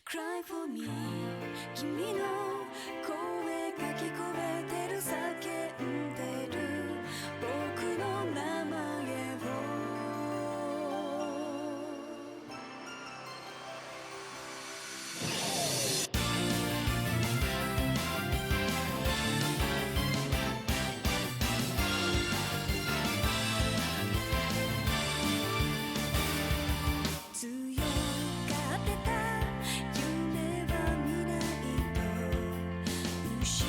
Cry for me 君の声が聞こえてる叫んでる僕の名前を強がってた夢は見ないと失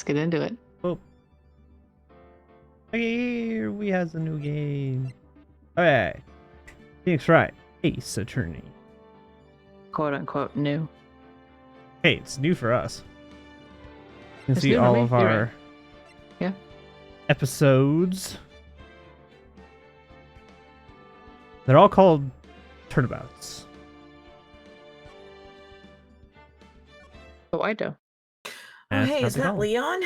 let's get into it. Oh. Here we has a new game. Okay. Phoenix Wright, Ace Attorney. Quote unquote new. Hey, it's new for us. You can It's see new to all me, of you're our right. Yeah. episodes. They're all called turnabouts. Oh, I do. Oh, That's hey, what is they that call 'em. Leon?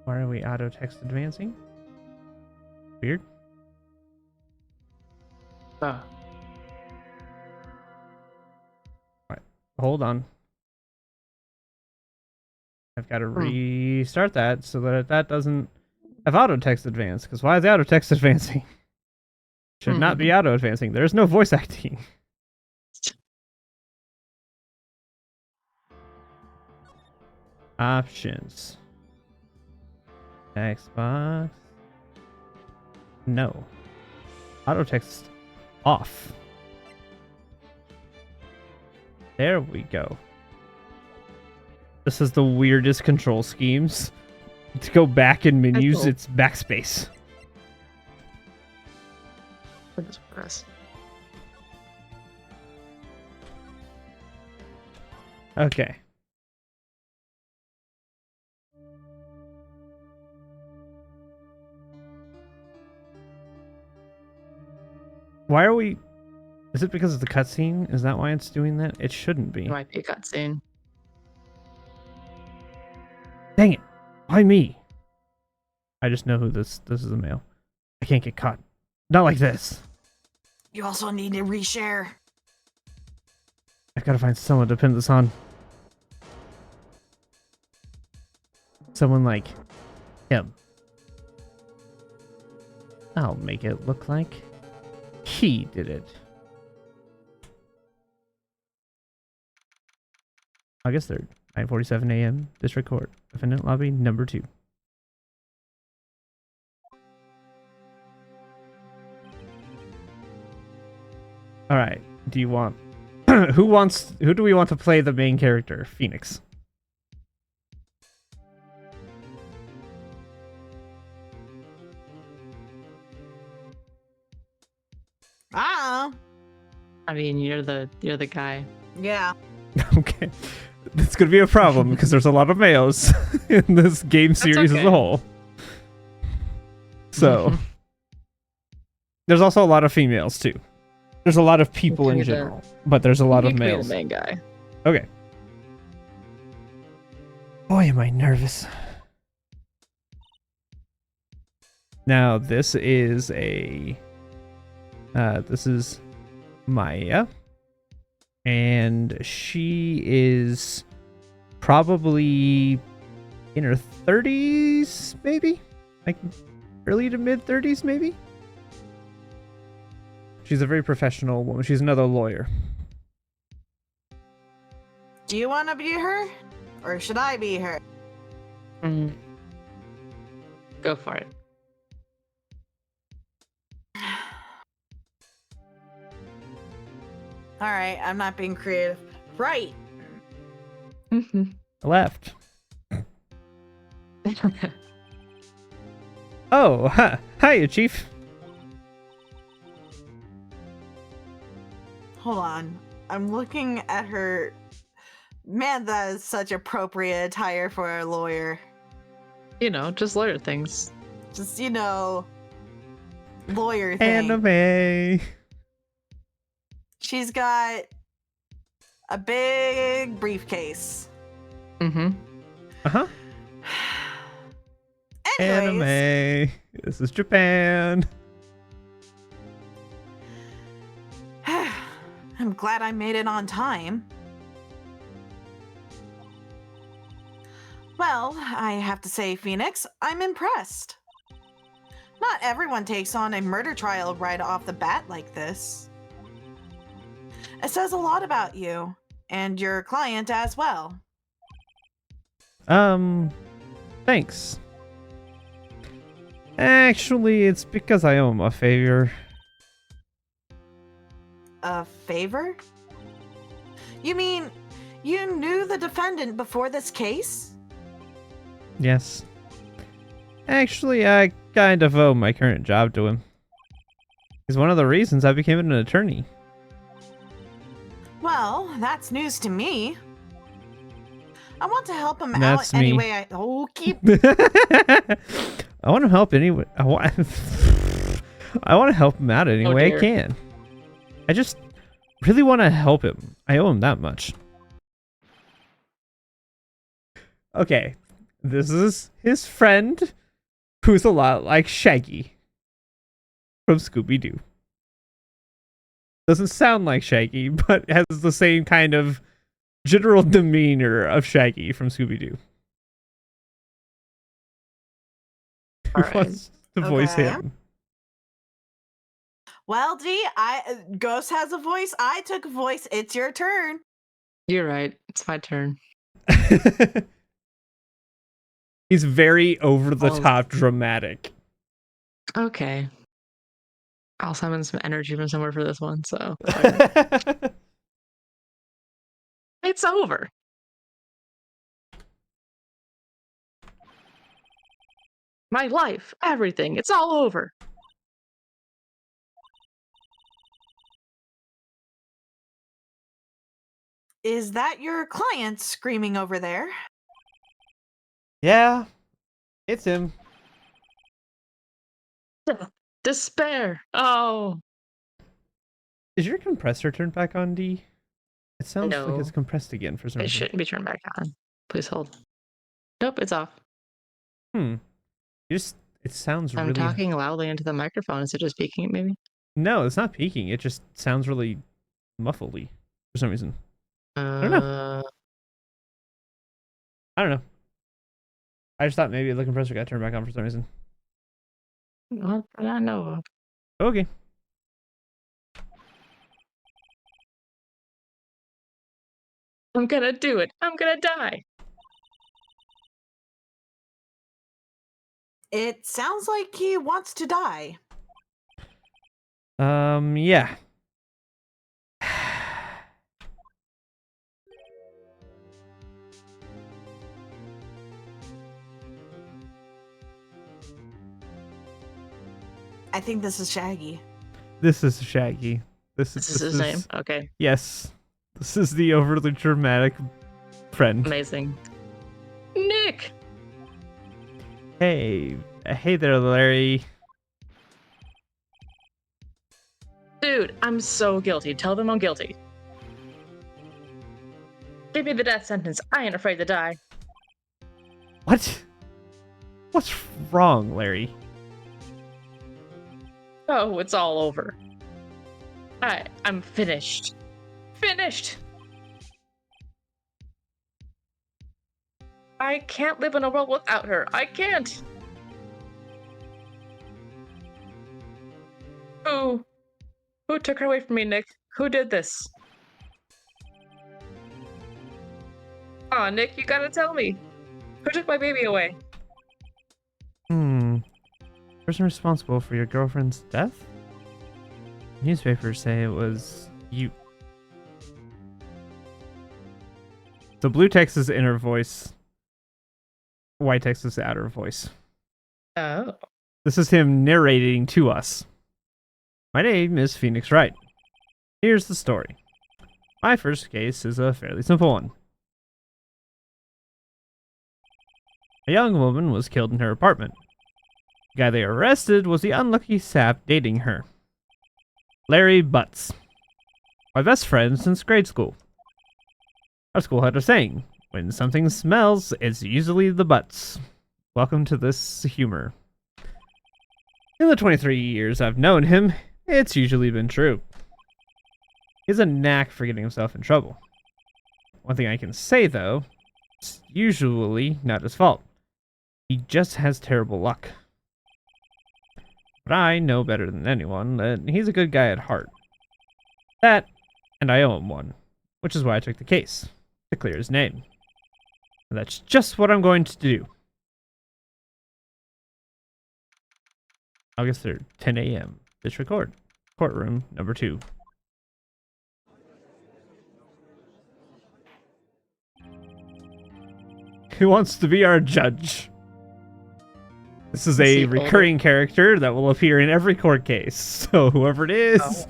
Why are we auto text advancing? Weird. Oh. Hold on. I've got to restart that so that that doesn't have auto text advance. Because why is auto text advancing? Should not be auto advancing. There's no voice acting. Options. Xbox. No. Auto text off. There we go. This is the weirdest control schemes. To go back in menus, cool. it's backspace. What is press? Okay. Why are we... Is it because of the cutscene? Is that why it's doing that? It shouldn't be. It might be a cutscene. Dang it. Why me? I just know who this is a male. I can't get caught. Not like this. You also need to reshare. I've got to find someone to pin this on. Someone like him. I'll make it look like he did it. August 3rd, 9:47 a.m. District Court. Defendant lobby number 2. All right. Do you want who do we want to play the main character? Phoenix. Ah, I mean, you're the guy. yeah. Okay. It's going to be a problem because there's a lot of males in this game series as okay. a whole. So, there's also a lot of females too. There's a lot of people in You're the- general, but there's a lot You of can be males. the main guy. Okay. Boy, am I nervous. Now, this is Maya. And she is probably in her 30s, maybe? Like early to mid 30s, maybe? She's a very professional woman. She's another lawyer. Do you want to be her? Or should I be her? Go for it. Alright, I'm not being creative. Right. Left. Oh, hiya, Chief. Hold on. I'm looking at her. Man, that is such appropriate attire for a lawyer. You know, just lawyer things. Just, lawyer thing. Anime. She's got a big briefcase. Mm-hmm. Uh-huh. Anyways, Anime. This is Japan. I'm glad I made it on time. Well, I have to say, Phoenix, I'm impressed. Not everyone takes on a murder trial right off the bat like this. It says a lot about you, and your client as well. Thanks. Actually, it's because I owe him a favor. A favor? You mean you knew the defendant before this case? Yes. Actually, I kind of owe my current job to him. He's one of the reasons I became an attorney. Well, that's news to me. I want to help him That's out any me. way I... Oh, keep... I want to help anyway. I want to help him out any way I dear. can. I just really want to help him. I owe him that much. Okay, this is his friend, who's a lot like Shaggy from Scooby-Doo. Doesn't sound like Shaggy, but has the same kind of general demeanor of Shaggy from Scooby-Doo. Who Alright. wants to voice Okay. him? Well, Ghost has a voice. I took a voice. It's your turn. You're right. It's my turn. He's very over the Oh. top dramatic. Okay. I'll summon some energy from somewhere for this one, so it's over. My life, everything, it's all over. Is that your client screaming over there? Yeah, it's him. Despair. Oh. Is your compressor turned back on, D? It sounds like it's No. compressed again for some It reason. shouldn't be turned back on. Please hold. Nope, it's off. You just, it sounds I'm really... talking loudly into the microphone. Is it just peaking at me? No, it's not peaking. It just sounds really muffly for some reason. don't know. I don't know. I just thought maybe the compressor got turned back on for some reason. Not that I know of. Okay. I'm gonna do it. I'm gonna die. It sounds like he wants to die. Yeah. I think this is Shaggy. This is Shaggy. This is his name. Okay. Yes. This is the overly dramatic friend. Amazing. Nick! Hey there, Larry. Dude, I'm so guilty. Tell them I'm guilty. Give me the death sentence. I ain't afraid to die. What? What's wrong, Larry? Oh, it's all over. I'm finished. Finished! I can't live in a world without her. I can't! Who took her away from me, Nick? Who did this? Aw, Nick, you gotta tell me. Who took my baby away? Person responsible for your girlfriend's death? Newspapers say it was you. So blue text is inner voice. White text is outer voice. Oh. This is him narrating to us. My name is Phoenix Wright. Here's the story. My first case is a fairly simple one. A young woman was killed in her apartment. The guy they arrested was the unlucky sap dating her. Larry Butts. My best friend since grade school. Our school had a saying, when something smells, it's usually the butts. Welcome to this humor. In the 23 years I've known him, it's usually been true. He has a knack for getting himself in trouble. One thing I can say, though, it's usually not his fault. He just has terrible luck. But I know better than anyone that he's a good guy at heart. That, and I owe him one, which is why I took the case, to clear his name. And that's just what I'm going to do. August 3rd, 10 a.m. District Court. Courtroom number 2. Who wants to be our judge? This is a See, older. recurring character that will appear in every court case. So whoever it is,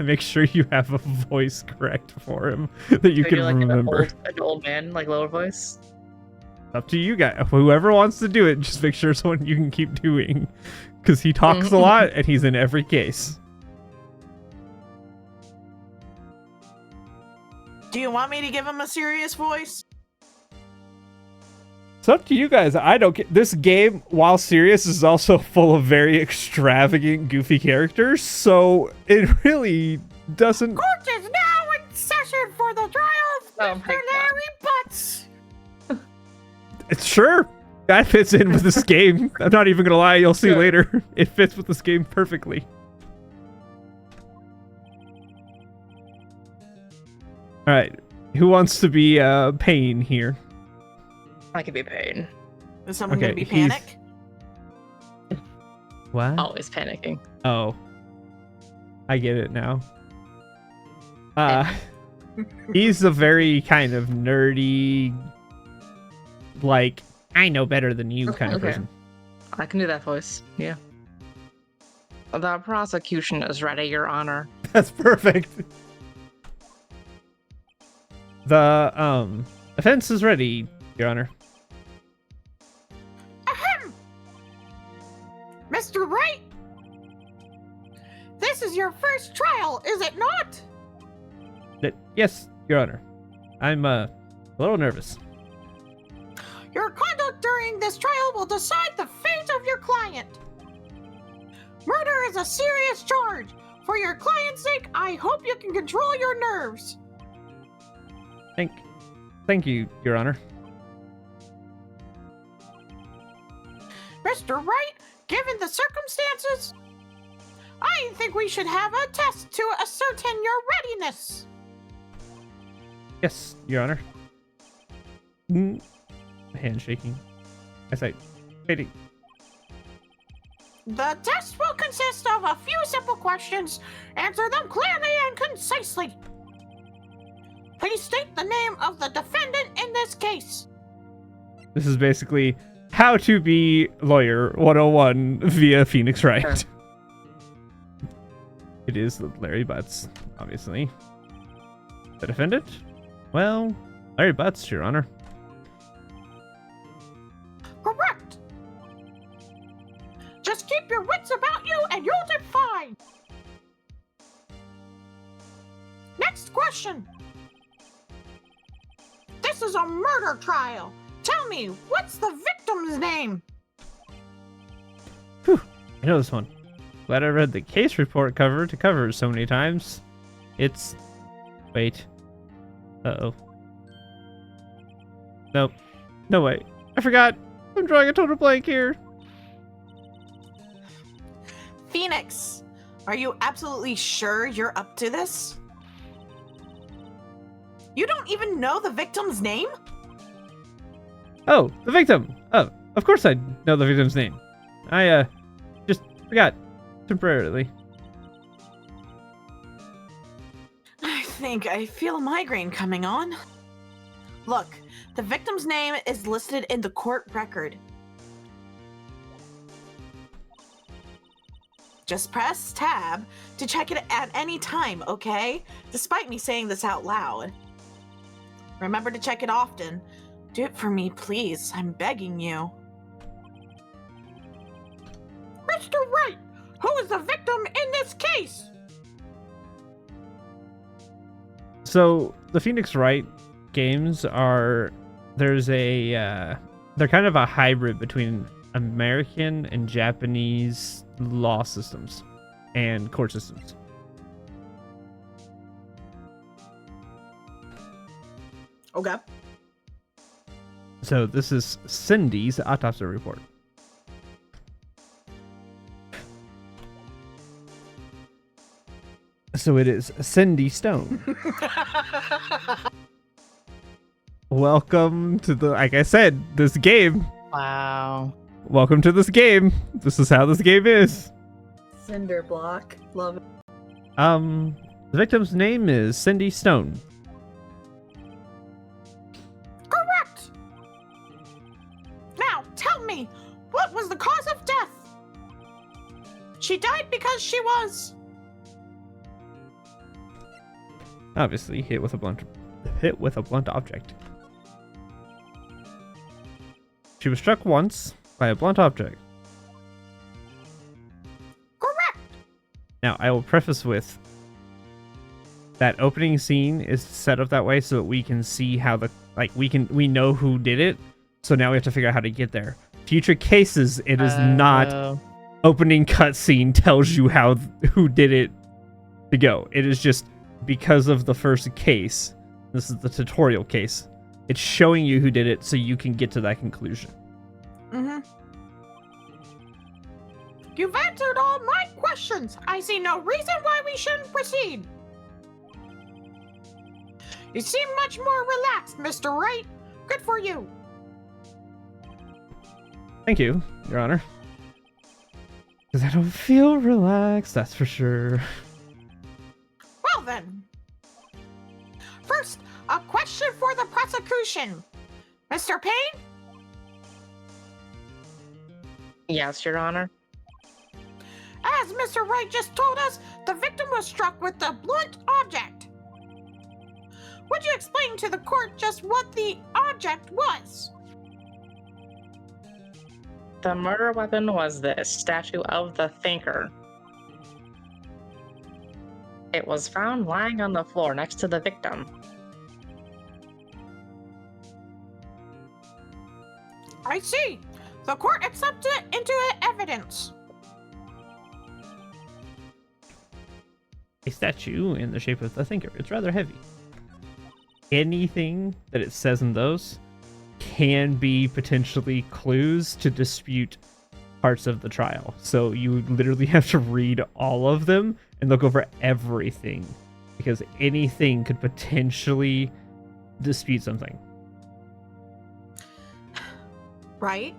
make sure you have a voice correct for him that you Can can I do, like, remember. an old man, like lower voice. Up to you guys. Whoever wants to do it, just make sure it's someone you can keep doing. Because he talks a lot and he's in every case. Do you want me to give him a serious voice? It's up to you guys. I don't get this game, while serious, is also full of very extravagant, goofy characters, so it really doesn't. Court is now in session for the trial of Oh my Mr. God. Larry Butts. It's sure that fits in with this game. I'm not even gonna lie, you'll see Sure. later. It fits with this game perfectly. Alright. Who wants to be Pain here? I could be pain. Is someone Okay, gonna be he's- panic? What? Always panicking. Oh. I get it now. He's a very kind of nerdy, like, I know better than you kind of Okay. person. I can do that voice. Yeah. The prosecution is ready, Your Honor. That's perfect. The offense is ready, Your Honor. Ahem! Mr. Wright? This is your first trial, is it not? Yes, Your Honor. I'm a little nervous. Your conduct during this trial will decide the fate of your client. Murder is a serious charge. For your client's sake, I hope you can control your nerves. Thank you, Your Honor. Mr. Wright, given the circumstances, I think we should have a test to ascertain your readiness. Yes, Your Honor. Handshaking. I say, waiting. The test will consist of a few simple questions. Answer them clearly and concisely. Please state the name of the defendant in this case. This is basically how to be lawyer 101 via Phoenix Wright. Sure. It is Larry Butts, obviously. The defendant? Well, Larry Butts, Your Honor. Correct. Just keep your wits about you and you'll do fine. Next question. This is a murder trial. Tell me, what's the victim's name? I know this one. Glad I read the case report cover to cover it so many times. It's... Wait. Uh-oh. Nope. No way. I forgot. I'm drawing a total blank here. Phoenix, are you absolutely sure you're up to this? You don't even know the victim's name? Oh, the victim. Oh, of course I know the victim's name. I, just forgot. Temporarily. I think I feel a migraine coming on. Look, the victim's name is listed in the court record. Just press tab to check it at any time, okay? Despite me saying this out loud. Remember to check it often. Do it for me, please. I'm begging you. Mr. Wright, who is the victim in this case? So, the Phoenix Wright games are... There's a... they're kind of a hybrid between American and Japanese law systems and court systems. Okay. So this is Cindy's autopsy report. So it is Cindy Stone. Welcome to the, like I said, this game. Wow. Welcome to this game. This is how this game is. Cinder block. Love it. The victim's name is Cindy Stone. Correct. what was the cause of death. She died because she was... Obviously, hit with a blunt object. She was struck once by a blunt object. Correct! Now, I will preface with that opening scene is set up that way so that we can see how we know who did it. So now we have to figure out how to get there. Future cases, it is not opening cutscene tells you who did it to go. It is just because of the first case. This is the tutorial case. It's showing you who did it so you can get to that conclusion. Mm-hmm. You've answered all my questions. I see no reason why we shouldn't proceed. You seem much more relaxed, Mr. Wright. Good for you. Thank you, Your Honor. Because I don't feel relaxed, that's for sure. Well then. First, a question for the prosecution. Mr. Payne? Yes, Your Honor. As Mr. Wright just told us, the victim was struck with a blunt object. Would you explain to the court just what the object was? The murder weapon was the statue of the Thinker. It was found lying on the floor next to the victim. I see. The court accepts it into evidence. A statue in the shape of the Thinker. It's rather heavy. Anything that it says in those can be potentially clues to dispute parts of the trial. So you literally have to read all of them and look over everything because anything could potentially dispute something. Right?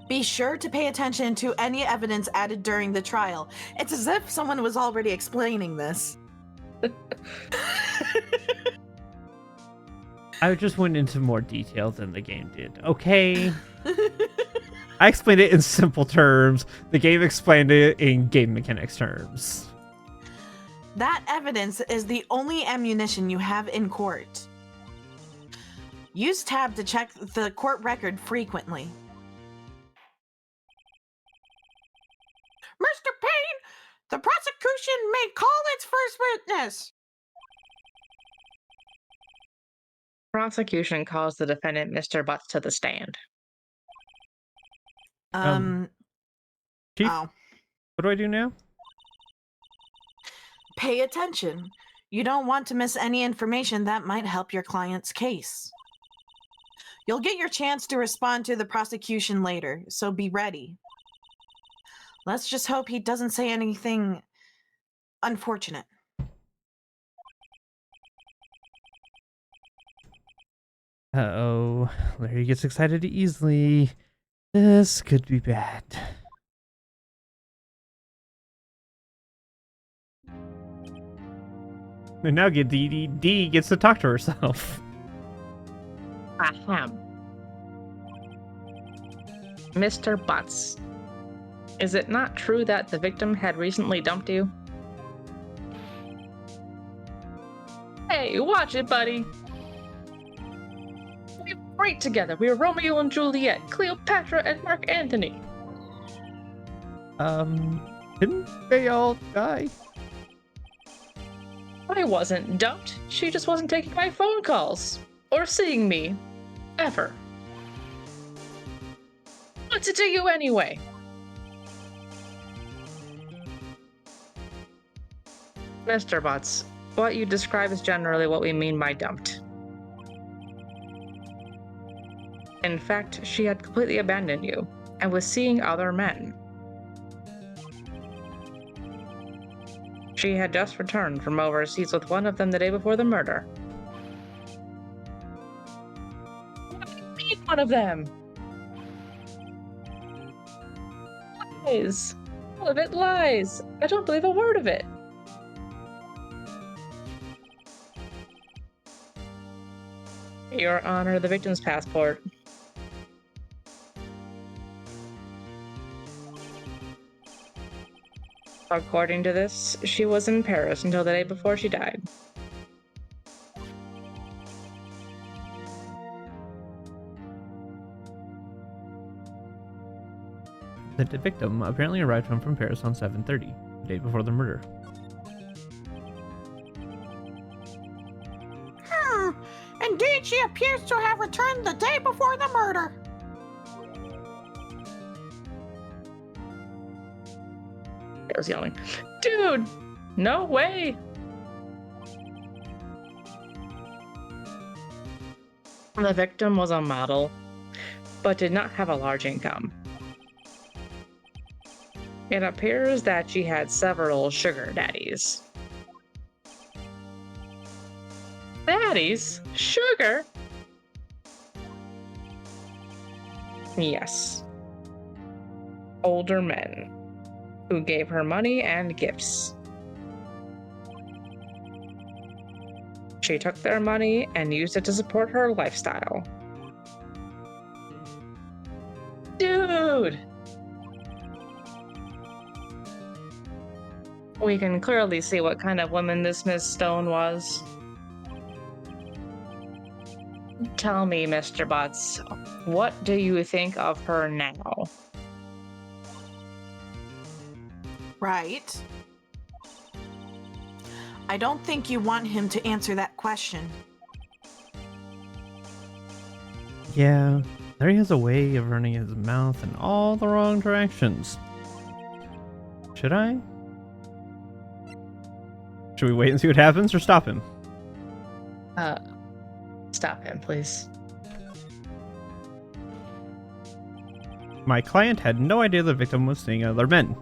Be sure to pay attention to any evidence added during the trial. It's as if someone was already explaining this. I just went into more detail than the game did. Okay. I explained it in simple terms. The game explained it in game mechanics terms. That evidence is the only ammunition you have in court. Use tab to check the court record frequently. Mr. Payne, the prosecution may call its first witness. Prosecution calls the defendant Mr. Butts to the stand. Chief, Oh. what do I do now? Pay attention. You don't want to miss any information that might help your client's case. You'll get your chance to respond to the prosecution later, so be ready. Let's just hope he doesn't say anything unfortunate. Uh-oh. Larry gets excited easily. This could be bad. And now Dee gets to talk to herself. Ahem. Mr. Butts, is it not true that the victim had recently dumped you? Hey, watch it, buddy. We were great together. We were Romeo and Juliet, Cleopatra and Mark Antony. Didn't they all die? I wasn't dumped. She just wasn't taking my phone calls. Or seeing me. Ever. What's it to you anyway? Mr. Butts, what you describe is generally what we mean by dumped. In fact, she had completely abandoned you, and was seeing other men. She had just returned from overseas with one of them the day before the murder. What do you mean, one of them? Lies. All of it lies. I don't believe a word of it. Your Honor, the victim's passport. According to this, she was in Paris until the day before she died. The victim apparently arrived home from Paris on 7:30, the day before the murder. Indeed, she appears to have returned the day before the murder. I was yelling, "Dude, no way!" The victim was a model, but did not have a large income. It appears that she had several sugar daddies. Daddies? Sugar? Yes. Older men who gave her money and gifts. She took their money and used it to support her lifestyle. Dude! We can clearly see what kind of woman this Miss Stone was. Tell me, Mr. Butts, what do you think of her now? Right. I don't think you want him to answer that question. Yeah, Larry has a way of running his mouth in all the wrong directions. Should I? Should we wait and see what happens or stop him? Stop him, please. My client had no idea the victim was seeing other men.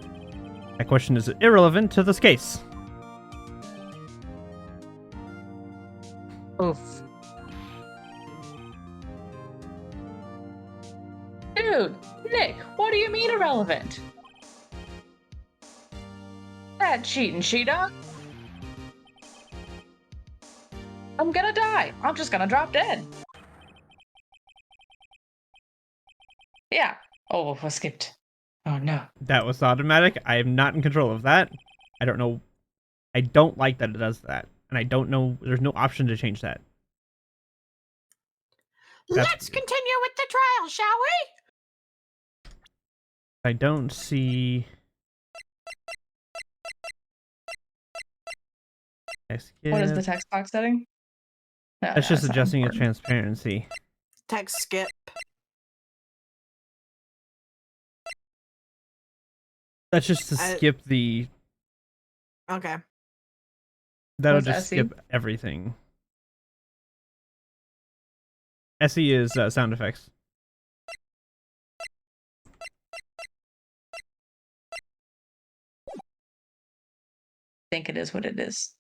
That question is irrelevant to this case. Oof. Dude, Nick, what do you mean irrelevant? That cheating she-dog? I'm gonna die. I'm just gonna drop dead. Yeah. Oh, I skipped. Oh no. That was automatic. I am not in control of that. I don't know. I don't like that it does that. And I don't know. There's no option to change that. Let's continue with the trial, shall we? I don't see. What is the text box setting? No, That's just not adjusting its important. transparency. Text skip. That's just to skip the. Okay. That'll What's just SE? skip everything. SE is sound effects. I think it is what it is.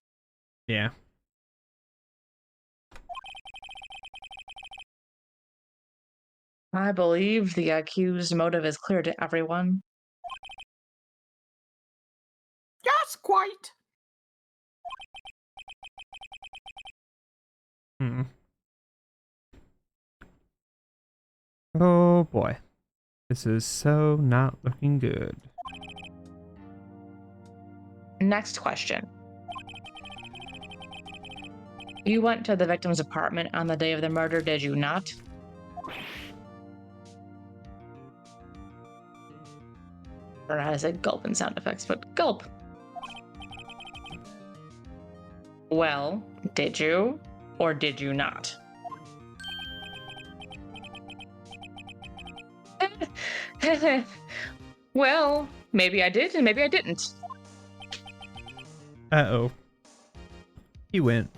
Yeah. I believe the accused motive is clear to everyone. Yes, quite. Hmm. Oh boy. This is so not looking good. Next question. You went to the victim's apartment on the day of the murder, did you not? Or I said gulp in sound effects, but gulp. Well, did you or did you not? Well, maybe I did and maybe I didn't. Uh-oh. He went.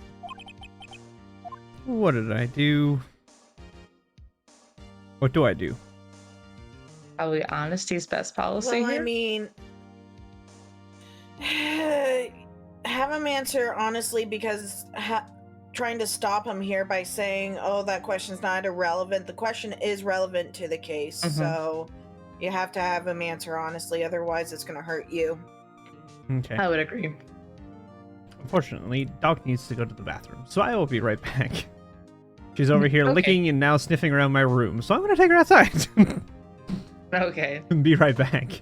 What did I do? What do I do? Probably honesty's best policy Well, here. I mean, have him answer honestly, because trying to stop him here by saying, "Oh, that question's not irrelevant." The question is relevant to the case, so you have to have him answer honestly. Otherwise, it's going to hurt you. Okay. I would agree. Unfortunately, Doc needs to go to the bathroom, so I will be right back. She's over here Okay. licking and now sniffing around my room, so I'm gonna take her outside. Okay. Be right back.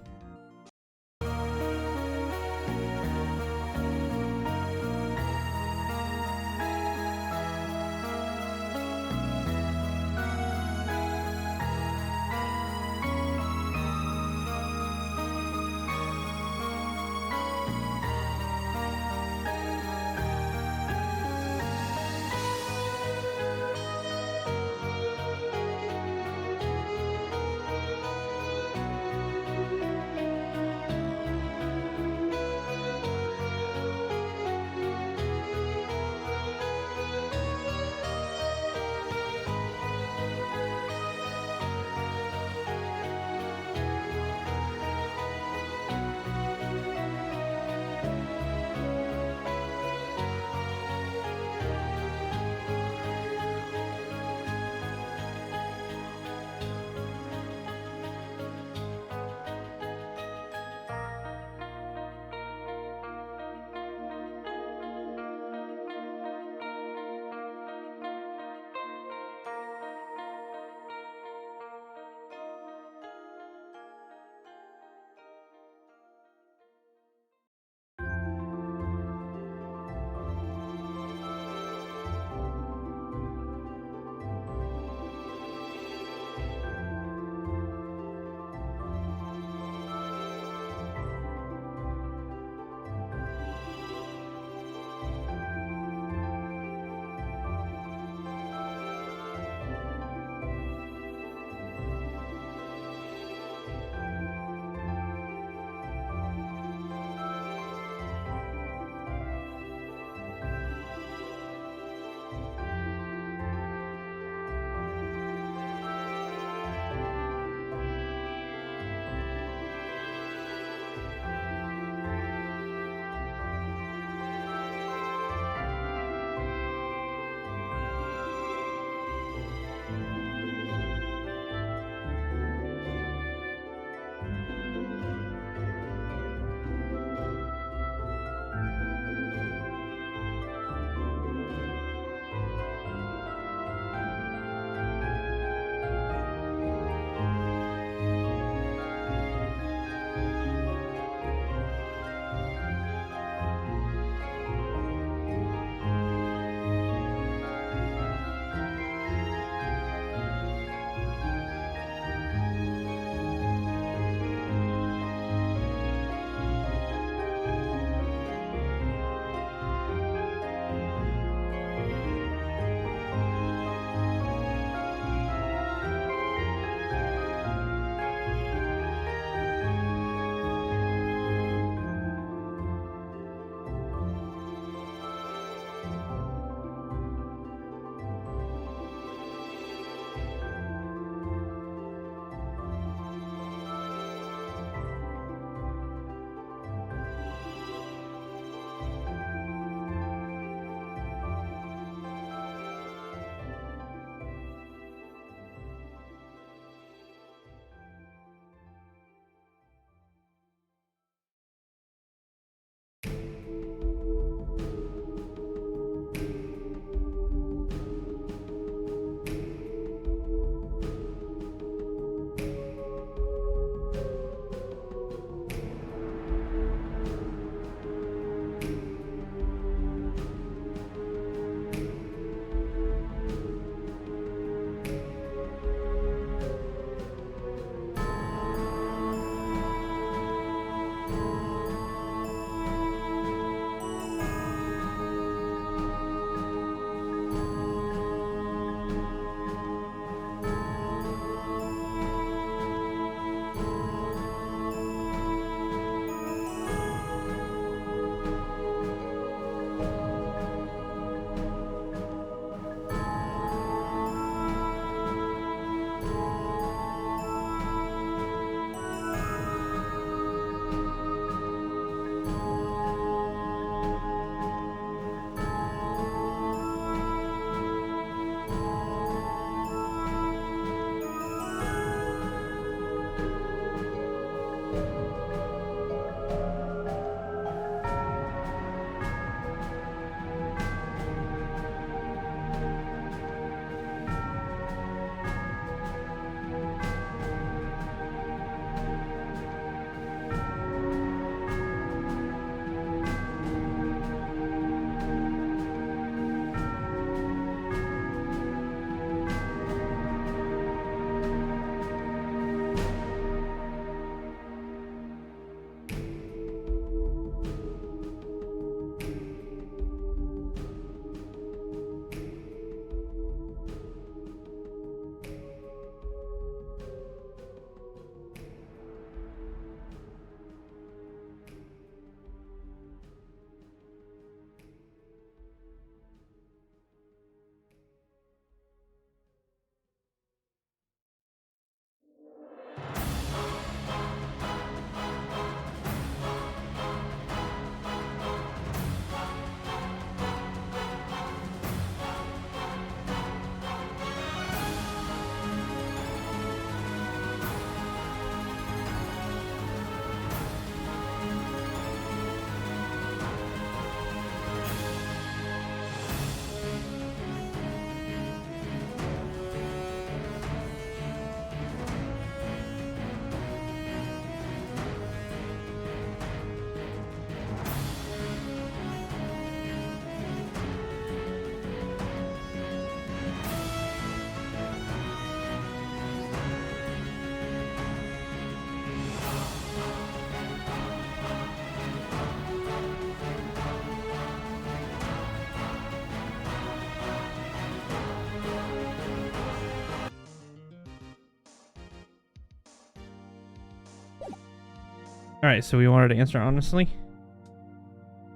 Alright, so we wanted to answer honestly.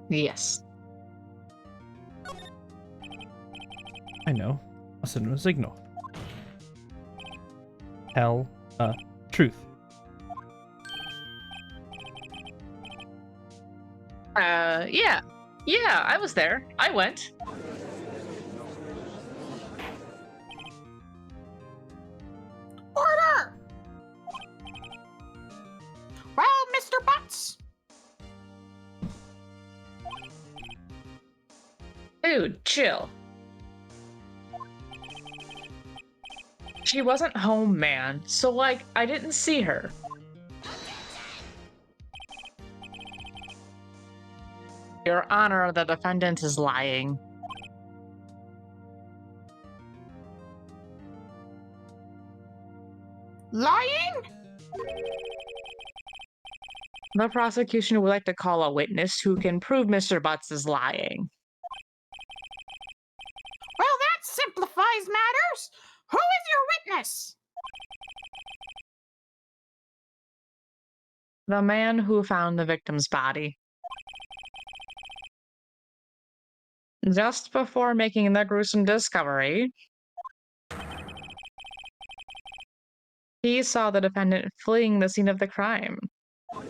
Yes. I know. I'll send him a signal. Tell the truth. Yeah. Yeah, I was there. I went. Order! Well, Mr. Butts. Dude, chill. She wasn't home, man. So, like, I didn't see her. Your Honor, the defendant is lying. Lying? The prosecution would like to call a witness who can prove Mr. Butts is lying. Well, that simplifies matters. Who is your witness? The man who found the victim's body. Just before making the gruesome discovery, he saw the defendant fleeing the scene of the crime. Order!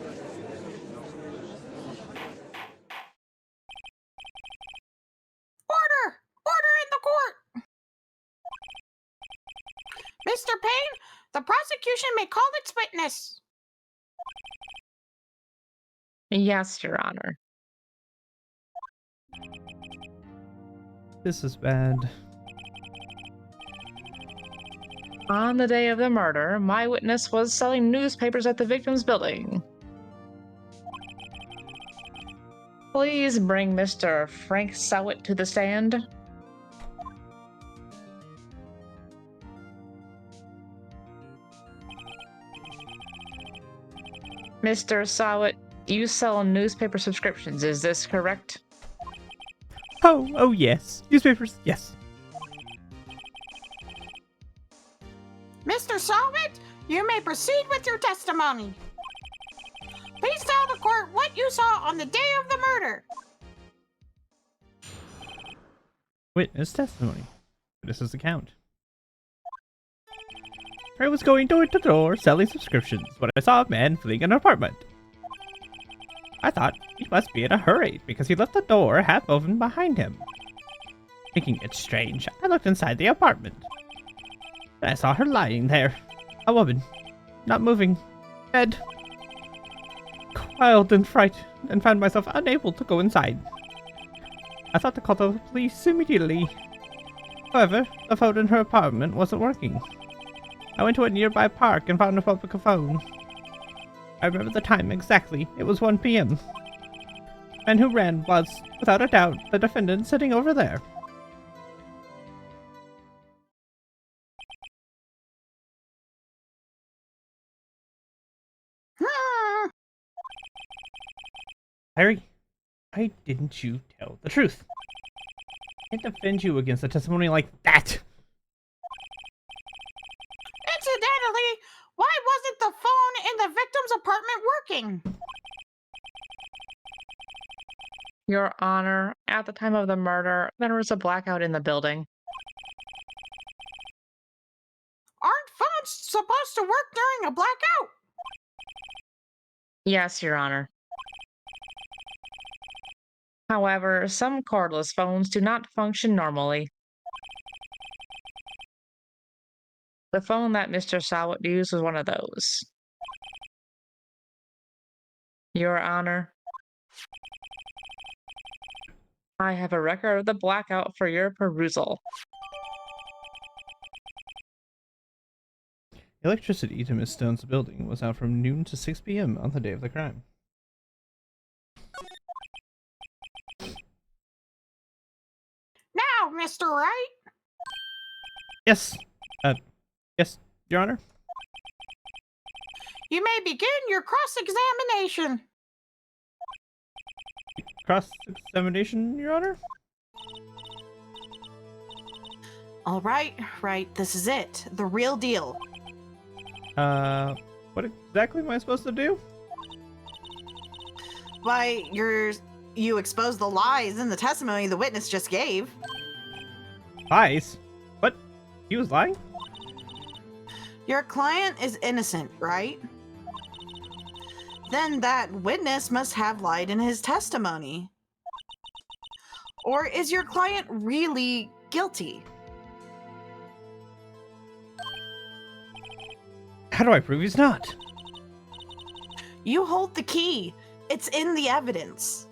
Order in the court! Mr. Payne, the prosecution may call its witness. Yes, Your Honor. This is bad. On the day of the murder, my witness was selling newspapers at the victim's building. Please bring Mr. Frank Sowett to the stand. Mr. Sowett, you sell newspaper subscriptions, is this correct? Oh yes. Newspapers, yes. Mr. Sowett, you may proceed with your testimony. Please tell the court what you saw on the day of the murder. Witness testimony. Witness's account. I was going door to door selling subscriptions when I saw a man fleeing an apartment. I thought he must be in a hurry because he left the door half open behind him. Thinking it strange, I looked inside the apartment. And I saw her lying there. A woman. Not moving. Dead. Wild and frightened, and found myself unable to go inside. I thought to call the police immediately. However, the phone in her apartment wasn't working. I went to a nearby park and found a public phone. I remember the time exactly. It was 1 p.m. The man who ran was, without a doubt, the defendant sitting over there. Harry, why didn't you tell the truth? I can't defend you against a testimony like that. Incidentally, why wasn't the phone in the victim's apartment working? Your Honor, at the time of the murder, there was a blackout in the building. Aren't phones supposed to work during a blackout? Yes, Your Honor. However, some cordless phones do not function normally. The phone that Mr. Sowett used was one of those. Your Honor, I have a record of the blackout for your perusal. Electricity to Miss Stone's building was out from noon to 6 p.m. on the day of the crime. Now, Mr. Wright. Yes. Yes, Your Honor. You may begin your cross-examination. Cross-examination, Your Honor? All right, this is it. The real deal. What exactly am I supposed to do? Why, you exposed the lies in the testimony the witness just gave. Lies? What? He was lying? Your client is innocent, right? Then that witness must have lied in his testimony. Or is your client really guilty? How do I prove he's not? You hold the key. It's in the evidence.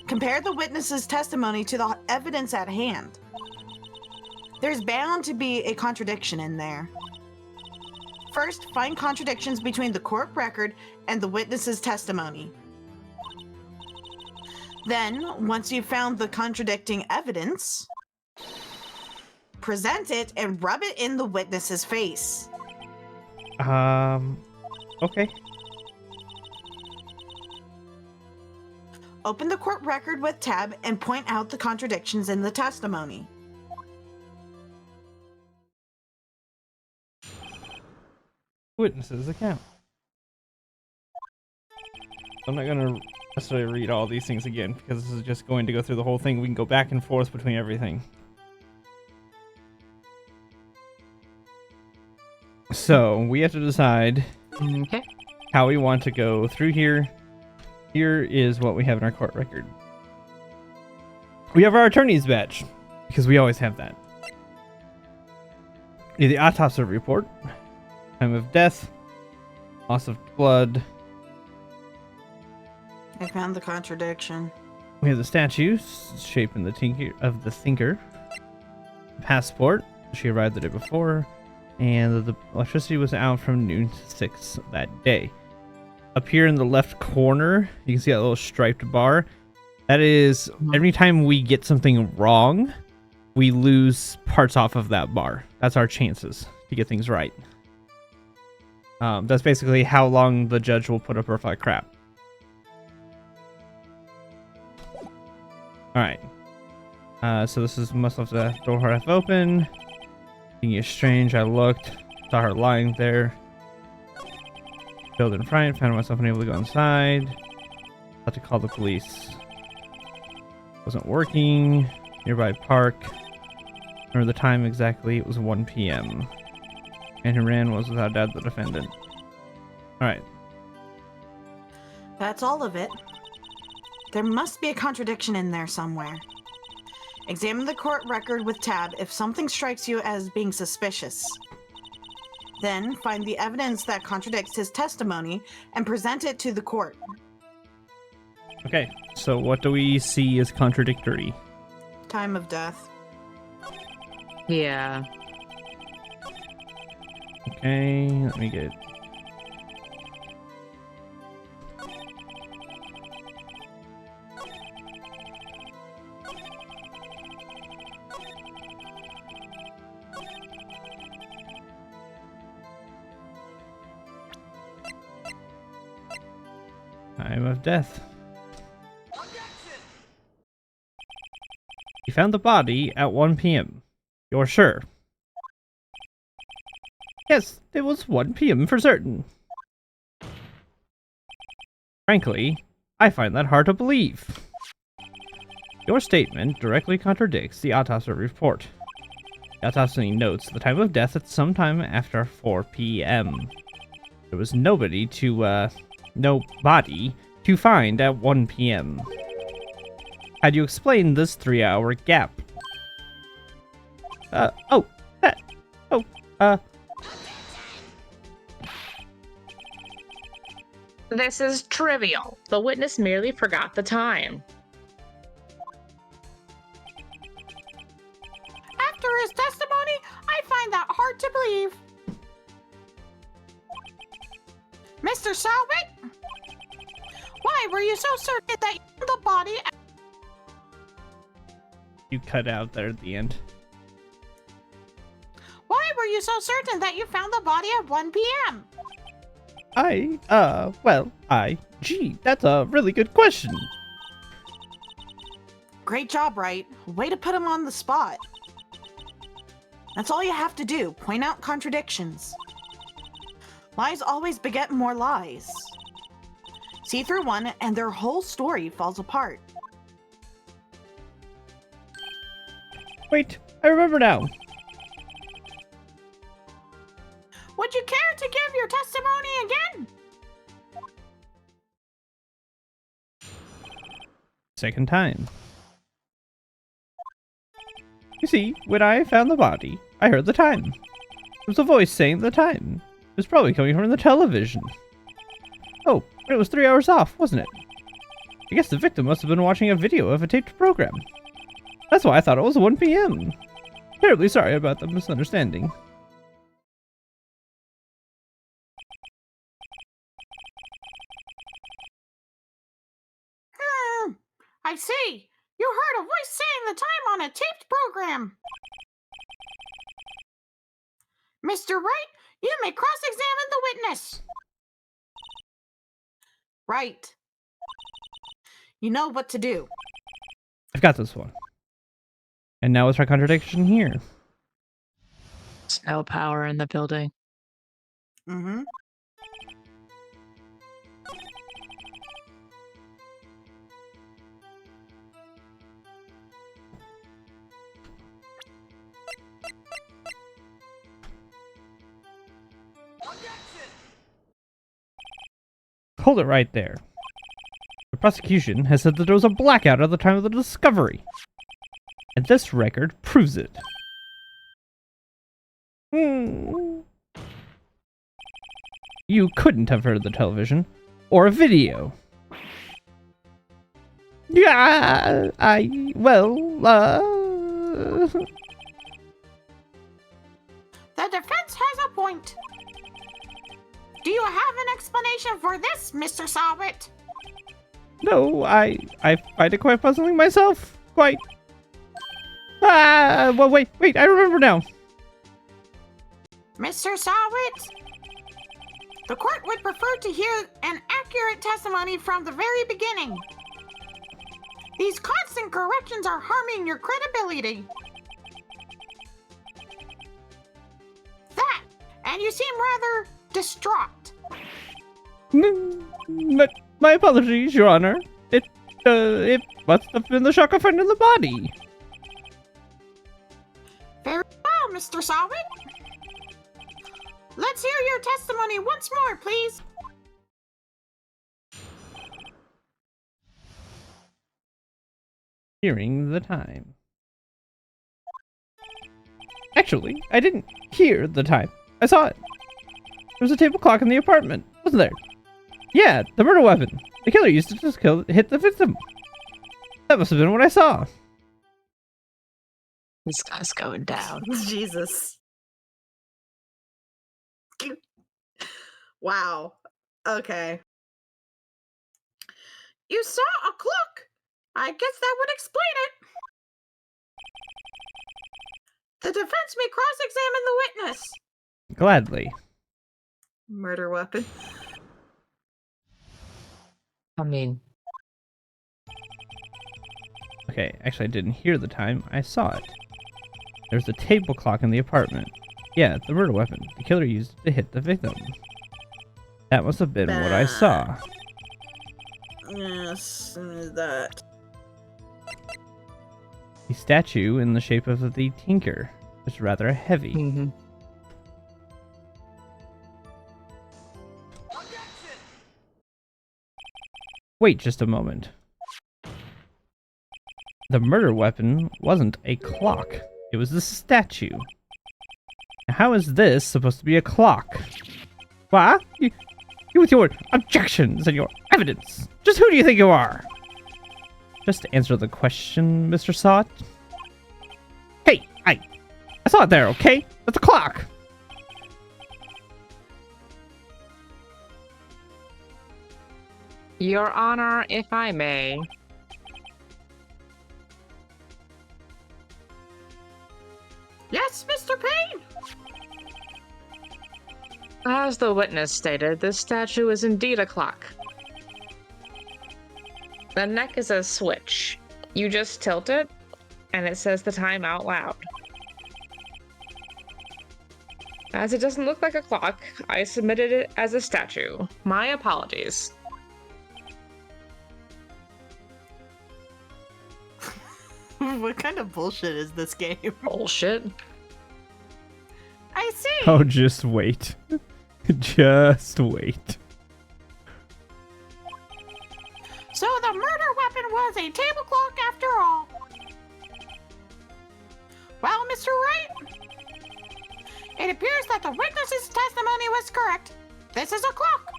Compare the witness's testimony to the evidence at hand. There's bound to be a contradiction in there. First, find contradictions between the court record and the witness's testimony. Then, once you've found the contradicting evidence, present it and rub it in the witness's face. Okay. Open the court record with tab and point out the contradictions in the testimony. Witness's account. I'm not going to necessarily read all these things again because this is just going to go through the whole thing. We can go back and forth between everything. So we have to decide Okay. how we want to go through here. Here is what we have in our court record. We have our attorney's badge because we always have that. We have the autopsy report, time of death, loss of blood. I found the contradiction. We have the statue, shape in the thinker. Passport, she arrived the day before, and the electricity was out from noon to 6 that day. Up here in the left corner, you can see that little striped bar. That is, every time we get something wrong, we lose parts off of that bar. That's our chances to get things right. That's basically how long the judge will put up our fight crap. Alright. So this is must have the door half open. Thinking it's strange, I looked, saw her lying there. Filled in fright, found myself unable to go inside. Had to call the police. Wasn't working. Nearby park. Remember the time exactly, it was 1 p.m. And who ran was without doubt the defendant. Alright. That's all of it. There must be a contradiction in there somewhere. Examine the court record with tab if something strikes you as being suspicious. Then find the evidence that contradicts his testimony and present it to the court. Okay, so what do we see as contradictory? Time of death. Yeah. Okay, let me get... Time of death. You found the body at 1 p.m. You're sure? Yes, it was 1 p.m. for certain. Frankly, I find that hard to believe. Your statement directly contradicts the autopsy report. The autopsy notes the time of death at some time after 4 p.m. There was no body to find at 1 p.m. How do you explain this 3-hour gap? This is trivial. The witness merely forgot the time. After his testimony, I find that hard to believe. Mr. Salwick? Why were you so certain that you found the body? You cut out there at the end. Why were you so certain that you found the body at 1 p.m.? Gee, that's a really good question. Great job, Wright. Way to put him on the spot. That's all you have to do. Point out contradictions. Lies always beget more lies. See through one, and their whole story falls apart. Wait, I remember now. Would you care to give your testimony again? Second time. You see, when I found the body, I heard the time. It was a voice saying the time. It was probably coming from the television. Oh, but it was 3 hours off, wasn't it? I guess the victim must have been watching a video of a taped program. That's why I thought it was 1 p.m. Terribly sorry about the misunderstanding. I see. You heard a voice saying the time on a taped program. Mr. Wright, you may cross-examine the witness. Right. You know what to do. I've got this one. And now what's our contradiction here? There's no power in the building. Mm-hmm. Hold it right there. The prosecution has said that there was a blackout at the time of the discovery. And this record proves it. You couldn't have heard the television or a video. Yeah, The defense has a point. Do you have an explanation for this, Mr. Sawit? No, I find it quite puzzling myself. Quite. Well, wait, I remember now. Mr. Sawit, the court would prefer to hear an accurate testimony from the very beginning. These constant corrections are harming your credibility. That, and you seem rather distraught. My apologies, Your Honor. It must have been the shock of finding the body. Very well, Mr. Sawit. Let's hear your testimony once more, please. Hearing the time. Actually, I didn't hear the time. I saw it. There was a table clock in the apartment, wasn't there? Yeah, the murder weapon. The killer used it to hit the victim. That must have been what I saw. This guy's going down. Jesus. Wow. Okay. You saw a clock. I guess that would explain it. The defense may cross-examine the witness. Gladly. Murder weapon. I mean, Okay, actually I didn't hear the time. I saw it. There was a table clock in the apartment. Yeah, the murder weapon. The killer used it to hit the victim. That must have been what I saw. Yes, that. The statue in the shape of the Tinker is rather heavy. mhm. Wait just a moment. The murder weapon wasn't a clock. It was the statue. Now, how is this supposed to be a clock? What? You with your objections and your evidence. Just who do you think you are? Just answer the question, Mr. Sawit. Hey, I saw it there, okay? That's a clock. Your Honor, if I may. Yes, Mr. Payne? As the witness stated, this statue is indeed a clock. The neck is a switch. You just tilt it, and it says the time out loud. As it doesn't look like a clock, I submitted it as a statue. My apologies. What kind of bullshit is this game? Bullshit. I see. Oh, just wait. Just wait. So the murder weapon was a table clock after all. Well, Mr. Wright, it appears that the witness's testimony was correct. This is a clock.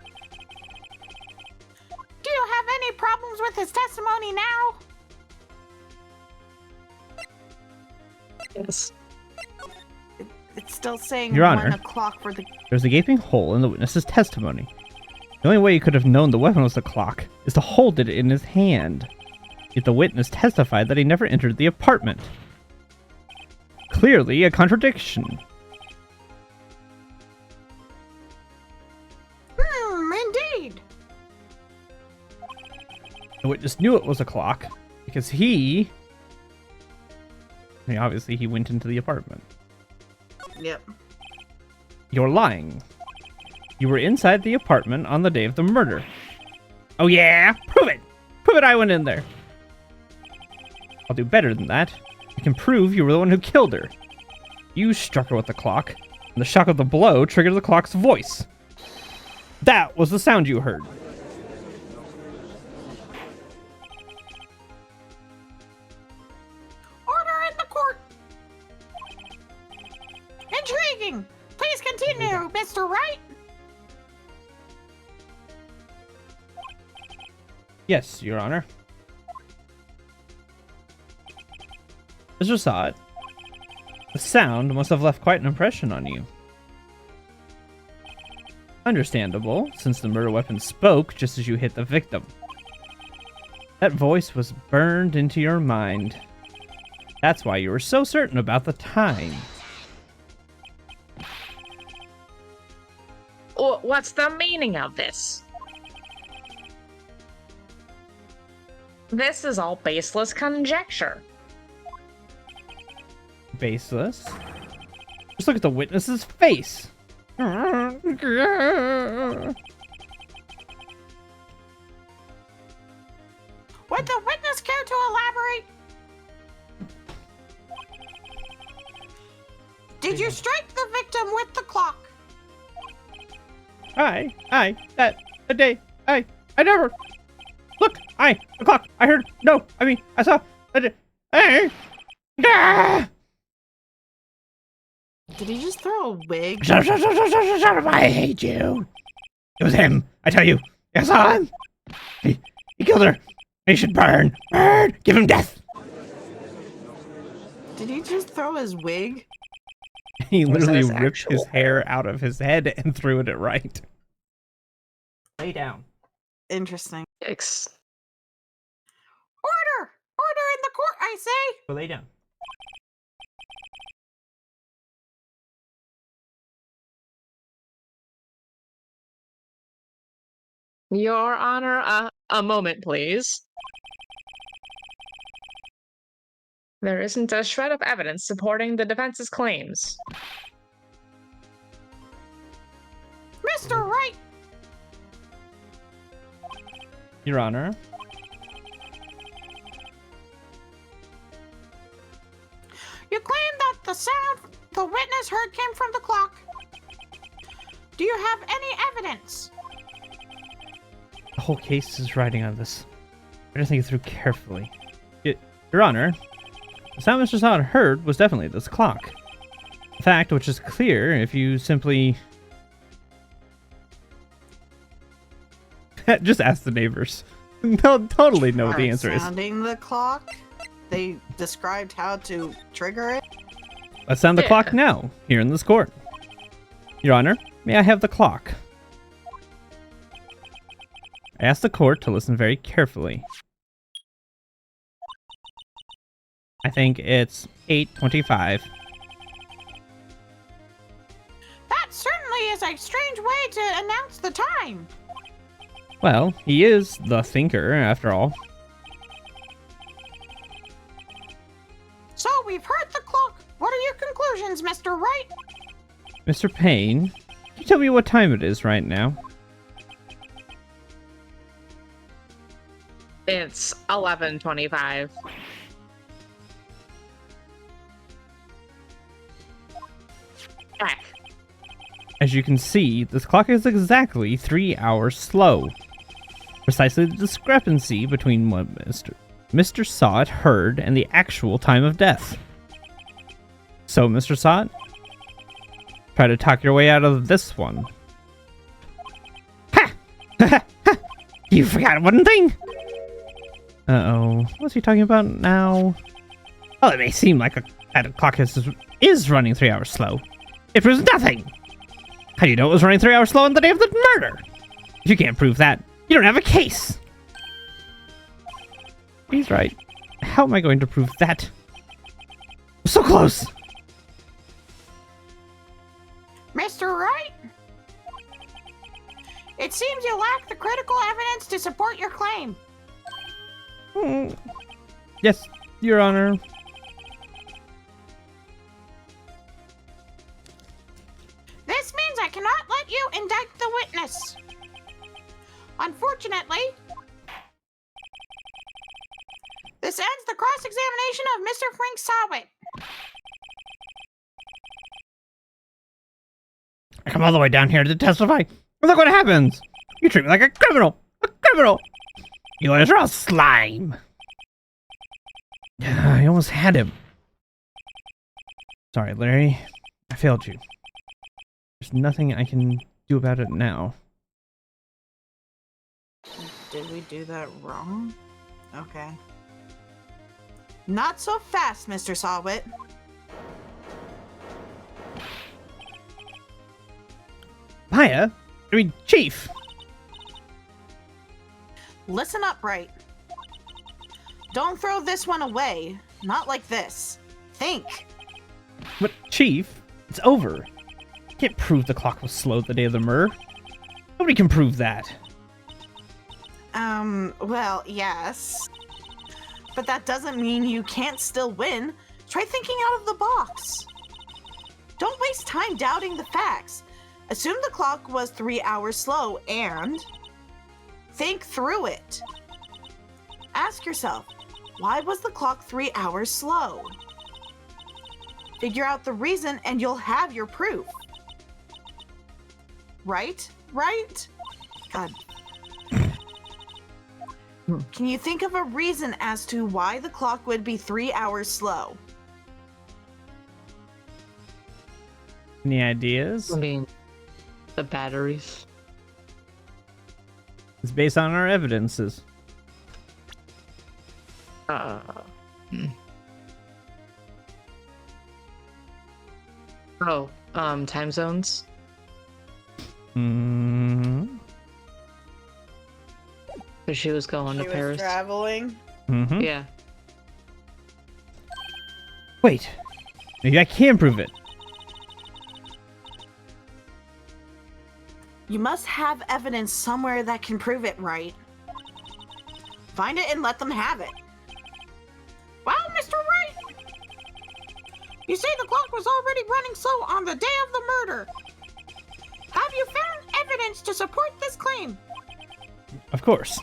Do you have any problems with his testimony now? Yes. It's still saying Your 1 Honor. o'clock for the... There's a gaping hole in the witness's testimony. The only way you could have known the weapon was the clock is to hold it in his hand. Yet the witness testified that he never entered the apartment. Clearly a contradiction. Indeed. The witness knew it was a clock because he obviously he went into the apartment. Yep. You're lying. You were inside the apartment on the day of the murder. Oh yeah? Prove it! Prove it I went in there. I'll do better than that. I can prove you were the one who killed her. You struck her with the clock, and the shock of the blow triggered the clock's voice. That was the sound you heard. Order in the court. Intriguing. Please continue, Mr. Wright. Yes, Your Honor. Mr. Saad, the sound must have left quite an impression on you. Understandable, since the murder weapon spoke just as you hit the victim. That voice was burned into your mind. That's why you were so certain about the time. What's the meaning of this? This is all baseless conjecture. Baseless? Just look at the witness's face. Would the witness care to elaborate? Did you strike the victim with the clock? I never. Look, the clock. I heard. No, I mean, I saw. Ah! Did he just throw a wig? Shut up, I hate you. It was him, I tell you. I saw him. He killed her. He should burn. Burn. Give him death. Did he just throw his wig? He Or is that literally his ripped his actual hair out of his head and threw it at right. Lay down. Interesting. Yikes. Order! Order in the court, I say! Go lay down. Your Honor, a moment, please. There isn't a shred of evidence supporting the defense's claims. Mr. Wright! Your Honor. You claim that the sound the witness heard came from the clock. Do you have any evidence? The whole case is riding on this. Better think it through carefully. Your Honor, the sound Mr. Saad heard was definitely this clock. A fact which is clear if you simply... Just ask the neighbors. They'll totally know what the answer is. Sounding the clock? They described how to trigger it? Let's sound the Yeah. clock now, here in this court. Your Honor, may I have the clock? I ask the court to listen very carefully. I think it's 8:25. That certainly is a strange way to announce the time. Well, he is the thinker, after all. So we've heard the clock. What are your conclusions, Mr. Wright? Mr. Payne, can you tell me what time it is right now? It's 11:25. As you can see, this clock is exactly 3 hours slow. Precisely the discrepancy between what Mr. Sot heard and the actual time of death. So, Mr. Sot, try to talk your way out of this one. Ha! You forgot one thing! Uh-oh. What's he talking about now? Well, it may seem like that a clock is running 3 hours slow. It proves nothing! How do you know it was running 3 hours slow on the day of the murder? If you can't prove that, you don't have a case! He's right. How am I going to prove that? So close! Mr. Wright? It seems you lack the critical evidence to support your claim. Yes, Your Honor. This means I cannot let you indict the witness. Unfortunately, this ends the cross-examination of Mr. Frank Sawit. I come all the way down here to testify. Look what happens! You treat me like a criminal! A criminal! You lawyers are all slime! I almost had him. Sorry, Larry. I failed you. There's nothing I can do about it now. Did we do that wrong? Okay. Not so fast, Mr. Sawit. Maya? I mean, Chief! Listen up, Bright. Don't throw this one away. Not like this. Think. But, Chief, it's over. You can't prove the clock was slow the day of the murder. Nobody can prove that. Well, yes. But that doesn't mean you can't still win. Try thinking out of the box. Don't waste time doubting the facts. Assume the clock was 3 hours slow and think through it. Ask yourself, why was the clock 3 hours slow? Figure out the reason and you'll have your proof. Right? Right? God. Can you think of a reason as to why the clock would be 3 hours slow? Any ideas? I mean, the batteries. It's based on our evidences. Oh, time zones. Because she was going to Paris. Traveling. Mm-hmm. Yeah. Wait. Maybe I can prove it. You must have evidence somewhere that can prove it, right? Find it and let them have it. Well, Mr. Wright, you say the clock was already running slow on the day of the murder. Have you found evidence to support this claim? Of course.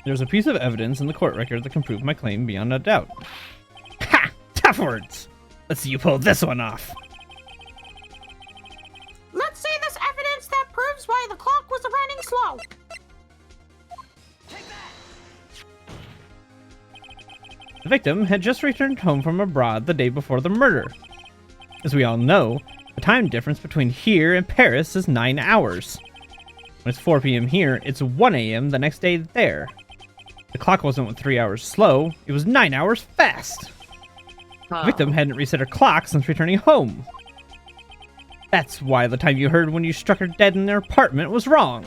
There's a piece of evidence in the court record that can prove my claim beyond a doubt. Ha! Tough words! Let's see you pull this one off. Let's see this evidence that proves why the clock was running slow. The victim had just returned home from abroad the day before the murder. As we all know, the time difference between here and Paris is 9 hours. When it's 4 p.m. here, it's 1 a.m. the next day there. The clock wasn't 3 hours slow, it was 9 hours fast. The victim hadn't reset her clock since returning home. That's why the time you heard when you struck her dead in her apartment was wrong.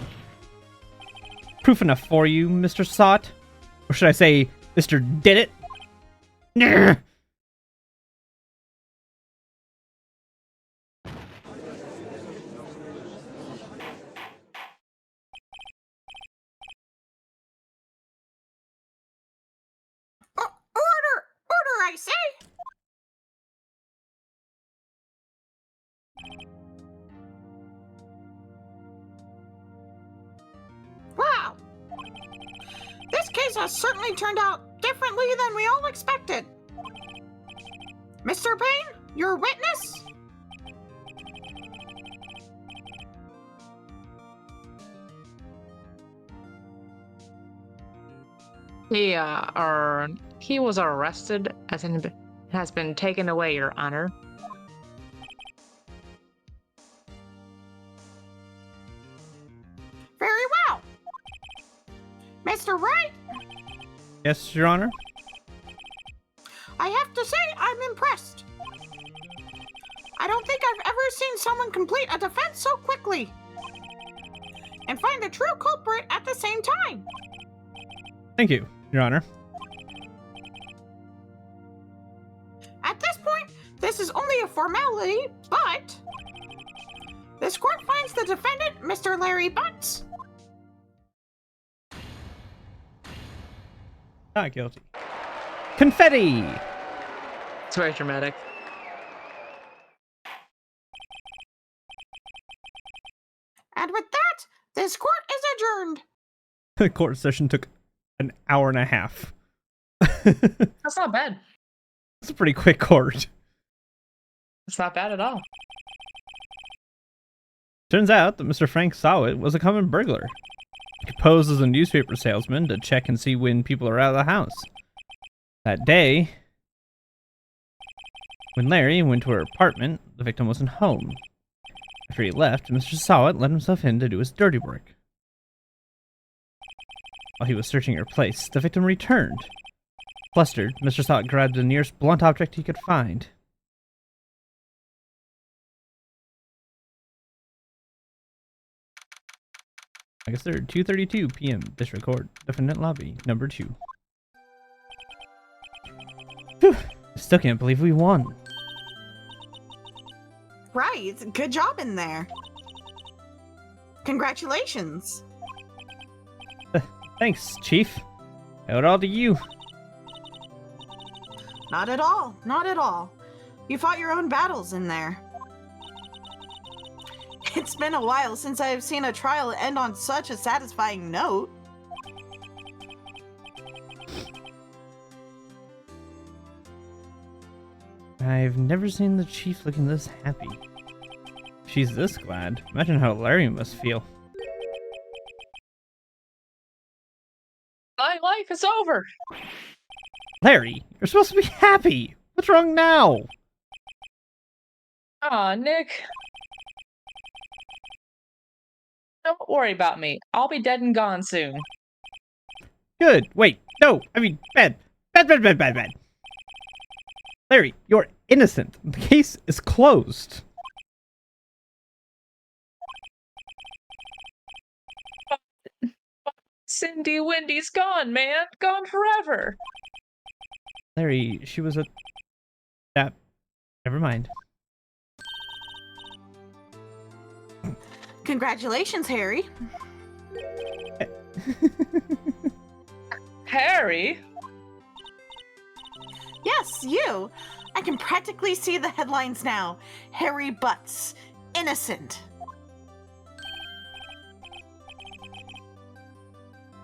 Proof enough for you, Mr. Sot? Or should I say, Mr. Did It? Order! Order, I say. Wow. This case has certainly turned out differently than we all expected. Mr. Payne, your witness? He was arrested as in has been taken away, Your Honor. Very well. Mr. Wright, Yes, Your Honor. I have to say I'm impressed. I don't think I've ever seen someone complete a defense so quickly and find the true culprit at the same time. Thank you, Your Honor. At this point, this is only a formality, but this court finds the defendant, Mr. Larry Butts, Not guilty. Confetti! It's very dramatic. and with that, this court is adjourned. The court session took an hour and a half. That's not bad. It's a pretty quick court. It's not bad at all. Turns out that Mr. Frank Sawit was a common burglar. He posed as a newspaper salesman to check and see when people are out of the house. That day, when Larry went to her apartment, the victim wasn't home. After he left, Mr. Sawit let himself in to do his dirty work. While he was searching her place, the victim returned. Flustered, Mr. Sawit grabbed the nearest blunt object he could find. August 3rd, 2:32 p.m. District Court, Defendant Lobby, number 2. Whew, I still can't believe we won. Right. Good job in there. Congratulations. Thanks, Chief. I owe it all to you. Not at all. Not at all. You fought your own battles in there. It's been a while since I have seen a trial end on such a satisfying note. I've never seen the Chief looking this happy. If she's this glad, imagine how Larry must feel. My life is over. Larry, you're supposed to be happy! What's wrong now? Aw, Nick. Don't worry about me. I'll be dead and gone soon. Good. Wait. No. I mean, bad. Bad. Larry, you're innocent. The case is closed. Cindy Windy's gone, man. Gone forever. Larry, she was a... That... Never mind. Congratulations, Harry. Harry? Yes, you. I can practically see the headlines now. Harry Butts, innocent.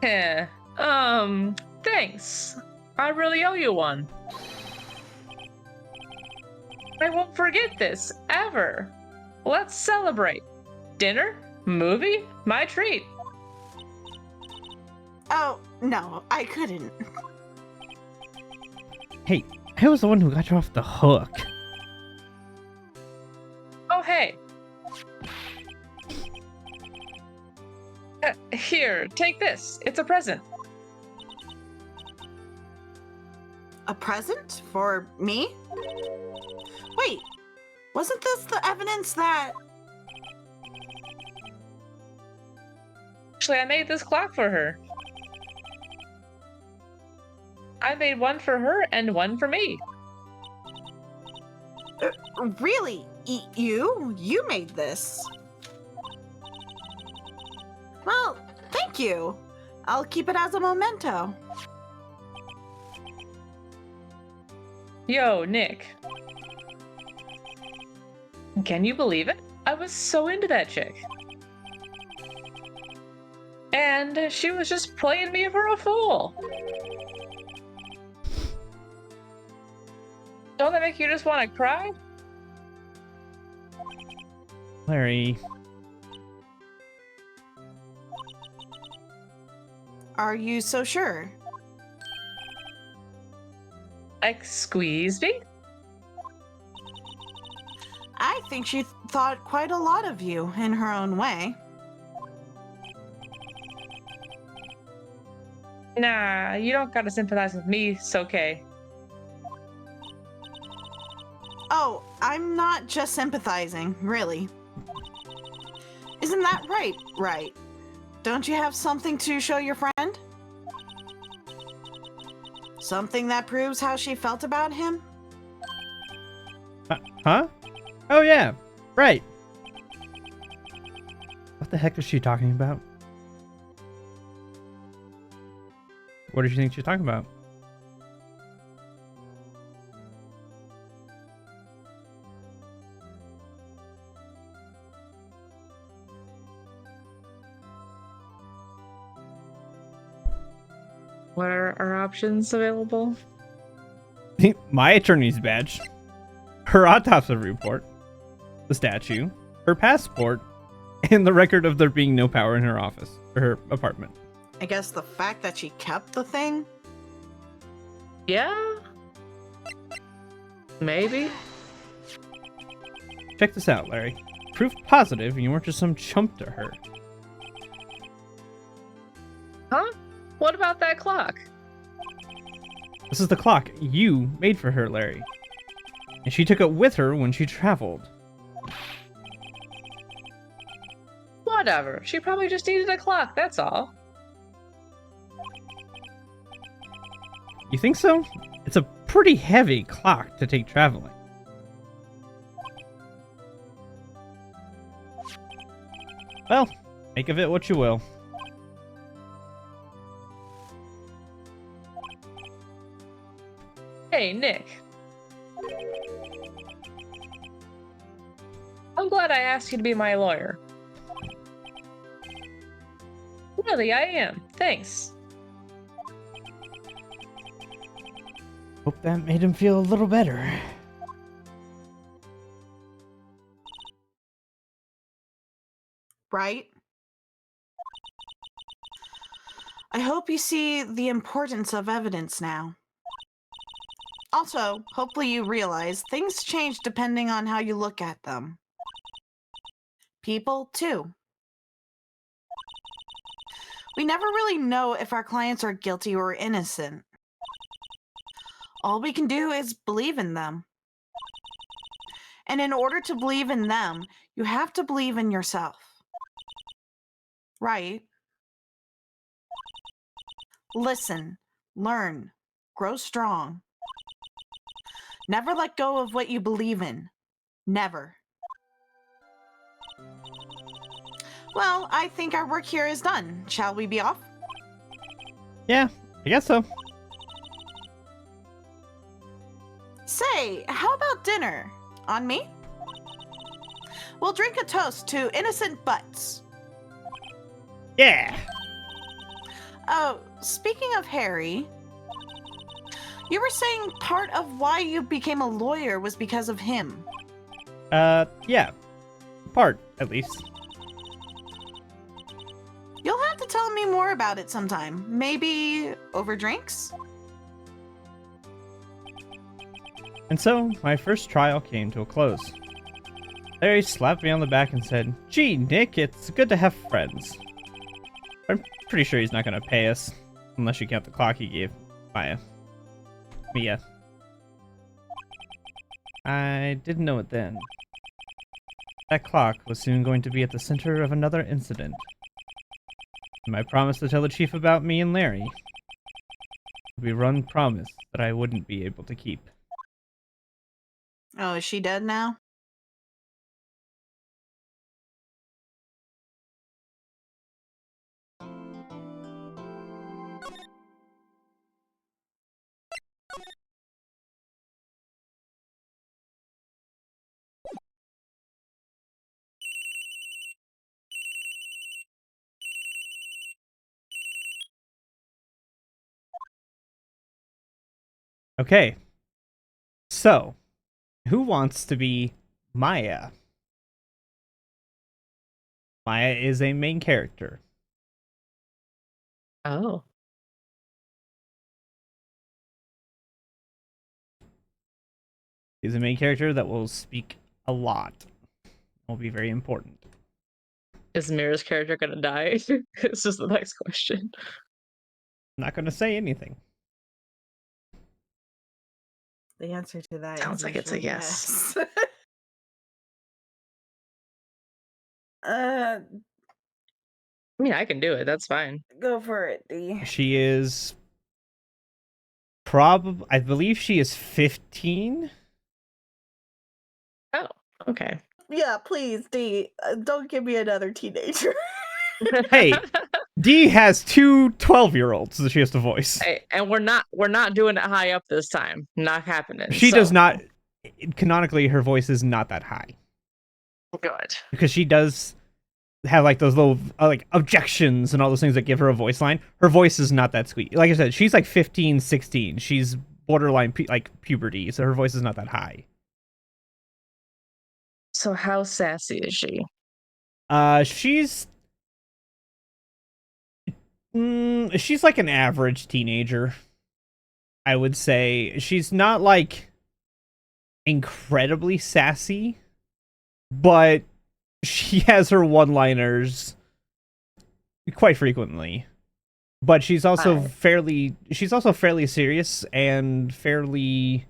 Heh. Thanks. I really owe you one. I won't forget this, ever. Let's celebrate. Dinner? Movie? My treat. Oh, no, I couldn't. Hey, I was the one who got you off the hook. Oh, hey. Here, take this. It's a present. A present for me? Wait, wasn't this the evidence that... Actually, I made this clock for her. I made one for her and one for me. Really? You? You made this? Well, thank you. I'll keep it as a memento. Yo, Nick. Can you believe it? I was so into that chick. And she was just playing me for a fool. Don't that make you just want to cry? Larry. Are you so sure? Excuse me? I think she thought quite a lot of you in her own way. Nah, you don't gotta sympathize with me, it's okay. Oh, I'm not just sympathizing, really. Isn't that right? Right. Don't you have something to show your friend? Something that proves how she felt about him? Huh? Oh yeah, right. What the heck is she talking about? What did you think she's talking about? What are our options available? My attorney's badge, her autopsy report, the statue, her passport, and the record of there being no power in her office or her apartment. I guess the fact that she kept the thing? Yeah? Maybe? Check this out, Larry. Proof positive you weren't just some chump to her. Huh? What about that clock? This is the clock you made for her, Larry. And she took it with her when she traveled. Whatever. She probably just needed a clock, that's all. You think so? It's a pretty heavy clock to take traveling. Well, make of it what you will. Hey, Nick. I'm glad I asked you to be my lawyer. Really, I am. Thanks. Hope that made him feel a little better. Right? I hope you see the importance of evidence now. Also, hopefully you realize things change depending on how you look at them. People, too. We never really know if our clients are guilty or innocent. All we can do is believe in them. And in order to believe in them, you have to believe in yourself. Right? Listen, learn, grow strong. Never let go of what you believe in. Never. Well, I think our work here is done. Shall we be off? Yeah, I guess so. Say, how about dinner? On me? We'll drink a toast to innocent butts. Yeah! Oh, speaking of Harry, you were saying part of why you became a lawyer was because of him. Yeah. Part, at least. You'll have to tell me more about it sometime. Maybe over drinks? And so, my first trial came to a close. Larry slapped me on the back and said, "Gee, Nick, it's good to have friends." I'm pretty sure he's not going to pay us, unless you count the clock he gave Mia. I didn't know it then. That clock was soon going to be at the center of another incident. And my promise to tell the chief about me and Larry would be one promise that I wouldn't be able to keep. Oh, is she dead now? Okay. So, who wants to be Maya? Maya is a main character. Oh. He's a main character that will speak a lot. Will be very important. Is Mira's character gonna die? This is the next question. I'm not going to say anything. The answer to that Sounds is like it's a usually yes. yes. I mean, I can do it. That's fine. Go for it, D. She is I believe she is 15. Oh, okay. Yeah, please, D. Don't give me another teenager. Hey, D has two 12-year-olds that she has to voice. Hey, and we're not doing it high up this time. Not happening. She so- does not. Canonically, her voice is not that high Good. because she does have like those little like objections and all those things that give her a voice line. Her voice is not that sweet. Like I said, she's like 15, 16. She's borderline like puberty, so her voice is not that high. So how sassy is she? She's like an average teenager, I would say. She's not like incredibly sassy, but she has her one-liners quite frequently. But she's also fairly serious and fairly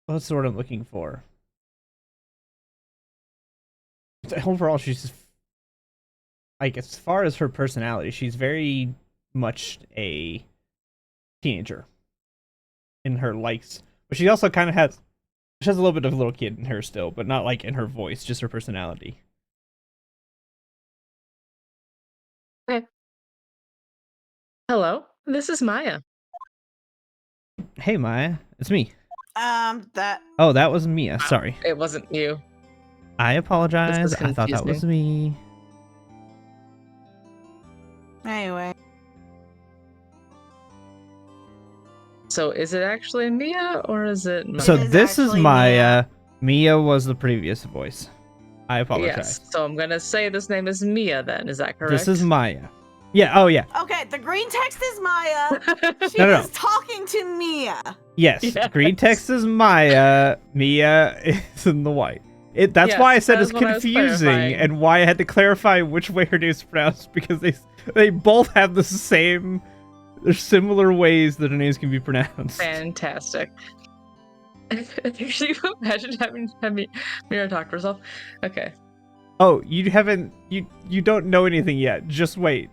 what's the word I'm looking for? Overall, she's just, like, as far as her personality, she's very much a teenager in her likes, but she also kind of has a little bit of a little kid in her still, but not like in her voice, just her personality. Okay. Hello, this is Maya. Hey Maya, it's me. That. Oh, that was Mia. Sorry, It wasn't you. I apologize. This I thought that was me. Anyway. So is it actually Mia or is it Maya? So is this is actually Maya. Mia was the previous voice. I apologize. Yes. So I'm gonna say this name is Mia then. Is that correct? This is Maya. Yeah. Oh yeah. Okay, the green text is Maya. She No. was talking to Mia. Yes. Yes. Green text is Maya. Mia is in the white. That's Yes, why I said that it's is what I was confusing, clarifying. and why I had to clarify which way her name is pronounced, because they both have the same. There's similar ways that her names can be pronounced. Fantastic. Actually, imagine having Mira talk to herself. Okay. Oh, you haven't. You don't know anything yet. Just wait.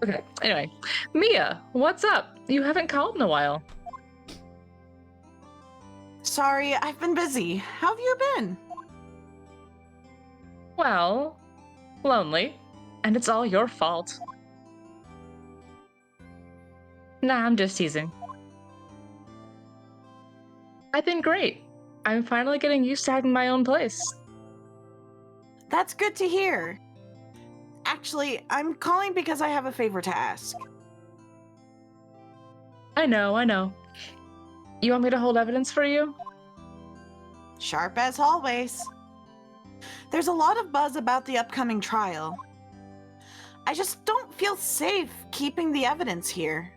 Okay. Anyway, Mia, what's up? You haven't called in a while. Sorry, I've been busy. How have you been? Well, lonely, and it's all your fault. Nah, I'm just teasing. I've been great. I'm finally getting used to having my own place. That's good to hear. Actually, I'm calling because I have a favor to ask. I know. You want me to hold evidence for you? Sharp as always. There's a lot of buzz about the upcoming trial. I just don't feel safe keeping the evidence here.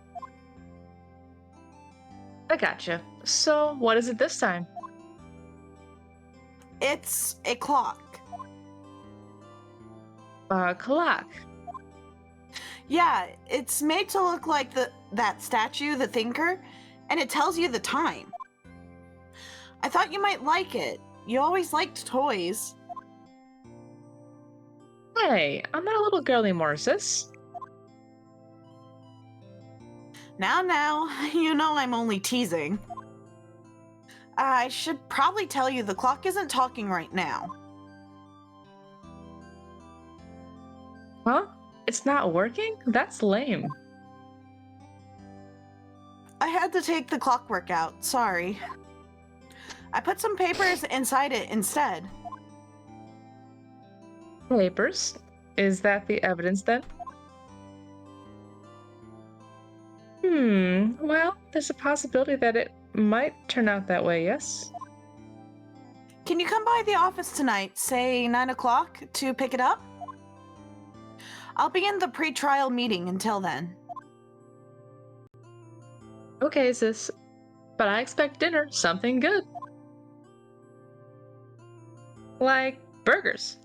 I gotcha. So, what is it this time? It's a clock. Clock. Yeah, it's made to look like that statue, the thinker, and it tells you the time. I thought you might like it. You always liked toys. Hey, I'm not a little girl anymore, sis. Now, you know I'm only teasing. I should probably tell you the clock isn't talking right now. Huh? It's not working? That's lame. I had to take the clockwork out, sorry. I put some papers inside it instead. Papers? Is that the evidence then? Well, there's a possibility that it might turn out that way, yes? Can you come by the office tonight, say 9 o'clock, to pick it up? I'll be in the pre-trial meeting until then. Okay, sis. But I expect dinner something good. Like burgers.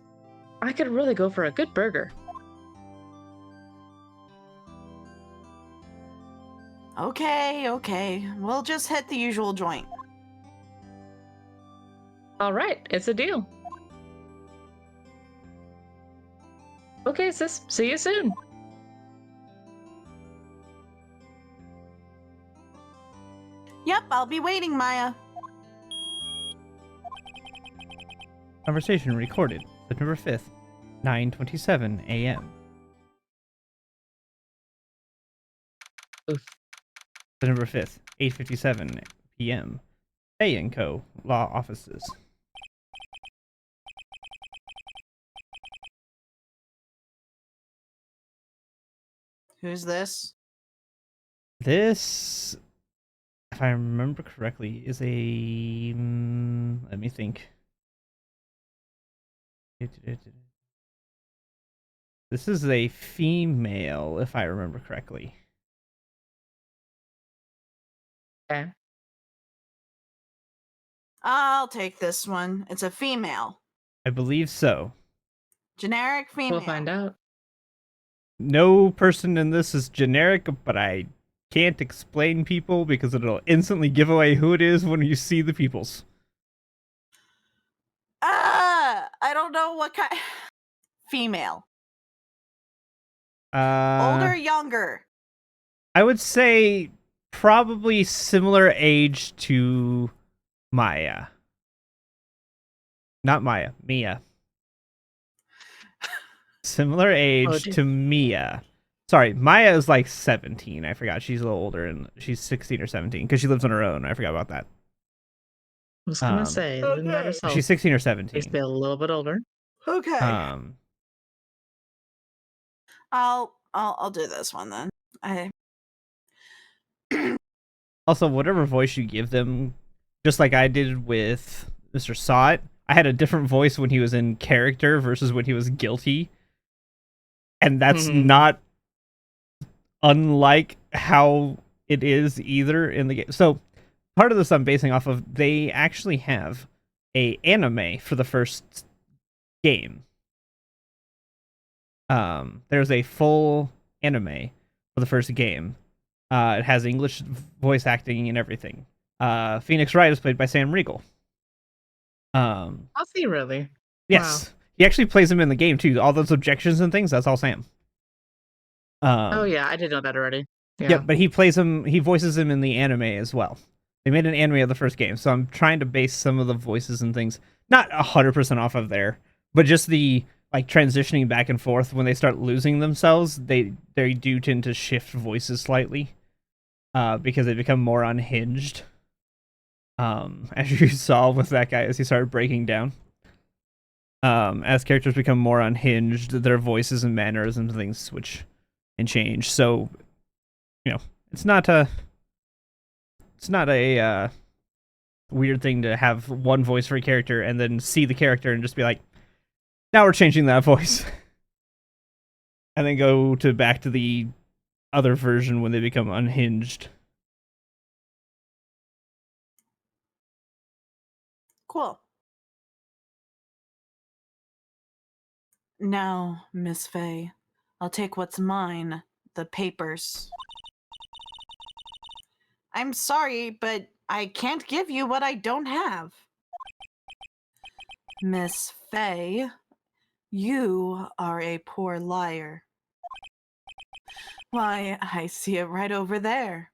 I could really go for a good burger. Okay. We'll just hit the usual joint. All right, it's a deal. Okay, sis. See you soon. Yep, I'll be waiting, Maya. Conversation recorded September 5th, 9:27 a.m. Oof. September 5th, 8:57 p.m. Bay & Co. Law Offices. Who's this? This, if I remember correctly, is a... let me think. This is a female, if I remember correctly. Okay. I'll take this one. It's a female. I believe so. Generic female. We'll find out. No person in this is generic, but I can't explain people because it'll instantly give away who it is when you see the peoples. I don't know what kind. Female. Older, Older, younger. I would say probably similar age to Maya. Not Maya, Mia. Similar age to Mia. Sorry, Maya is like 17. I forgot. She's a little older, and she's 16 or 17 because she lives on her own. I forgot about that. I was gonna say, didn't matter so. She's 16 or She's 17. a little bit older. Okay. I'll do this one then. Also, whatever voice you give them, just like I did with Mr. Sot, I had a different voice when he was in character versus when he was guilty. And that's not unlike how it is either in the game. So, part of this I'm basing off of, they actually have a anime for the first game. There's a full anime for the first game. It has English voice acting and everything. Phoenix Wright is played by Sam Riegel. I'll see, really. Yes. Wow. He actually plays him in the game too. All those objections and things, that's all Sam. Oh yeah, I did know that already. Yeah, but he voices him in the anime as well. They made an anime of the first game, so I'm trying to base some of the voices and things, not 100% off of there, but just the like transitioning back and forth when they start losing themselves, they do tend to shift voices slightly, because they become more unhinged. As you saw with that guy as he started breaking down. As characters become more unhinged, their voices and manners and things switch and change. So, it's not a weird thing to have one voice for a character and then see the character and just be like, now we're changing that voice. And then go back to the other version when they become unhinged. Cool. Now, Miss Faye, I'll take what's mine, the papers. I'm sorry, but I can't give you what I don't have. Miss Faye, you are a poor liar. Why, I see it right over there.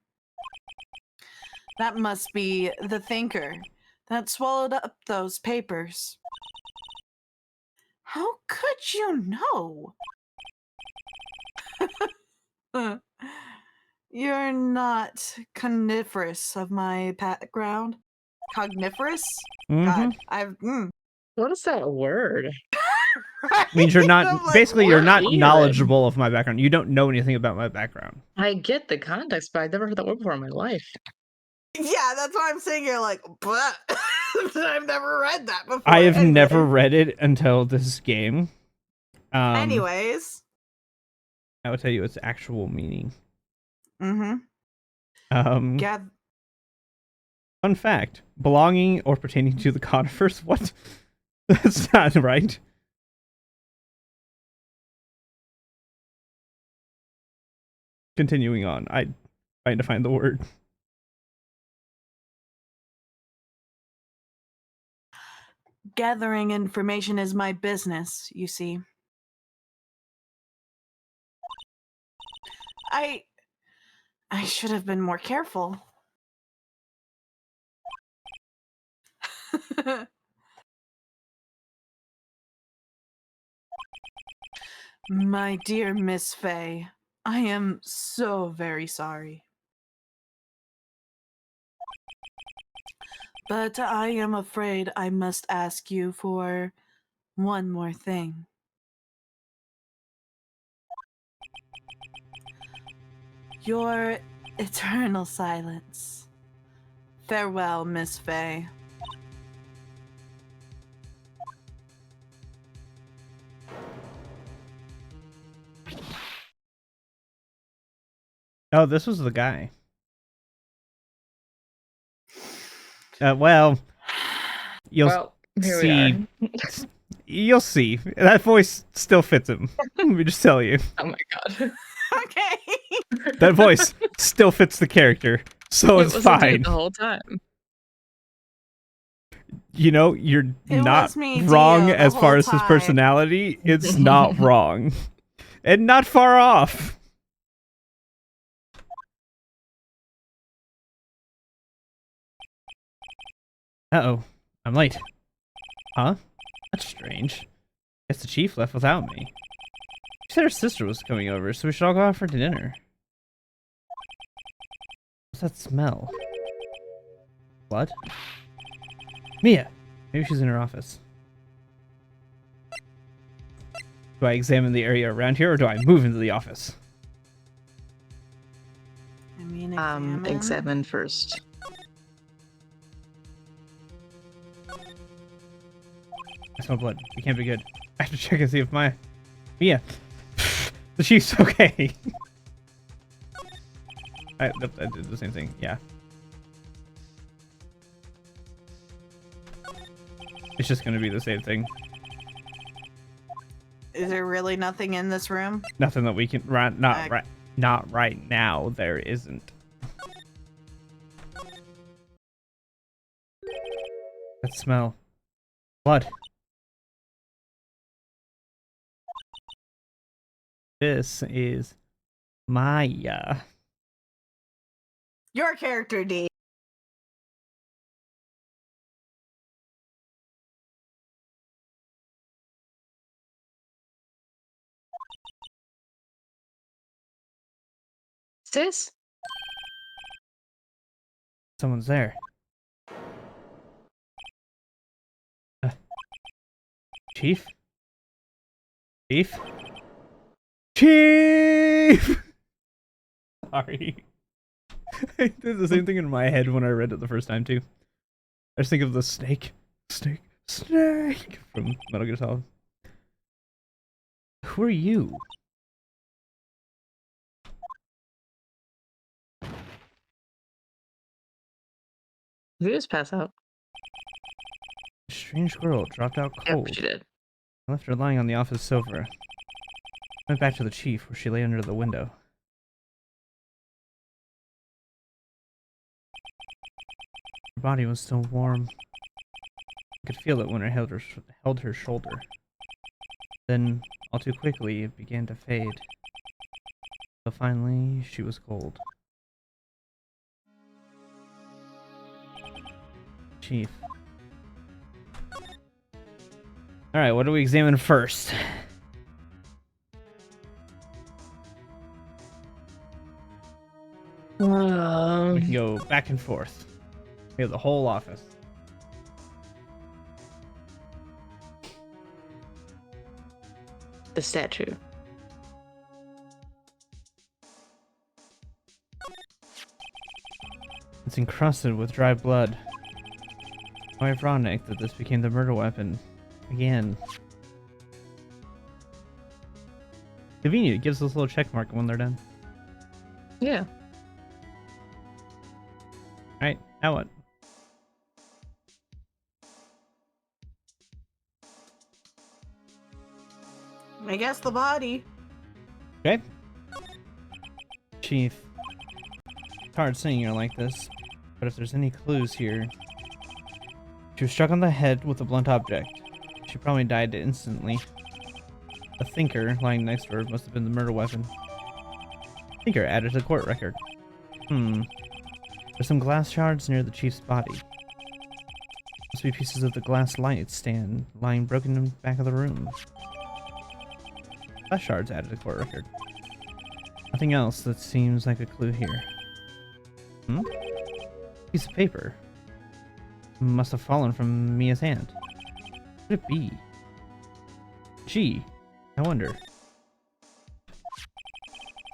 That must be the thinker that swallowed up those papers. How could you know? You're not coniferous of my background. Cogniferous? God, What is that word? Means you're not you're not even? knowledgeable of my background. You don't know anything about my background. I get the context, but I've never heard that word before in my life. Yeah, that's why I'm saying you're like, but I've never read that before. I have never read it until this game. Anyways. I will tell you its actual meaning. Gath- Fun fact: belonging or pertaining to the conifers. What? That's not right. Continuing on, I trying to find the word. Gathering information is my business, you see. I should have been more careful. My dear Miss Fay, I am so very sorry. But I am afraid I must ask you for one more thing. Your eternal silence. Farewell, Miss Fay. Oh, this was the guy. Well, you'll Well, here see. we are. You'll see. That voice still fits him. Let me just tell you. Oh my god. Okay. That voice still fits the character, so It it's was a dude fine. the whole time. You know, you're It not was me, wrong Dio, the as far whole as his time. personality. It's not wrong. And not far off. Uh-oh. I'm late. Huh? That's strange. Guess the chief left without me. She said her sister was coming over, so we should all go out for dinner. What's that smell? Blood? Mia! Maybe she's in her office. Do I examine the area around here, or do I move into the office? I mean, Examine first. I smell blood. It can't be good. I have to check and see if my... Mia! The chief's okay! I did the same thing, yeah. It's just gonna be the same thing. Is there really nothing in this room? Nothing that we can... Not right now, there isn't. That smell. Blood. This is Maya. Your character, D. Sis? Someone's there. Chief? Chief? Chief! Sorry. I did the same thing in my head when I read it the first time, too. I just think of the snake. Snake. Snake! From Metal Gear Solid. Who are you? Did you just pass out? A strange girl dropped out cold. Yep, she did. I left her lying on the office sofa. Went back to the chief, where she lay under the window. Her body was still warm. I could feel it when I held her shoulder. Then, all too quickly, it began to fade. So finally, she was cold. Chief. Alright, what do we examine first? We can go back and forth. We have the whole office. The statue. It's encrusted with dry blood. How ironic that this became the murder weapon. Again. Convenient, it gives us a little check mark when they're done. Yeah. Now what? I guess the body. Okay. Chief. It's hard seeing her like this, but if there's any clues here... She was struck on the head with a blunt object. She probably died instantly. The thinker lying next to her must have been the murder weapon. Thinker added to the court record. There's some glass shards near the chief's body. Must be pieces of the glass light stand lying broken in the back of the room. Glass shards added to the court record. Nothing else that seems like a clue here. Piece of paper. Must have fallen from Mia's hand. What could it be? Gee, I wonder.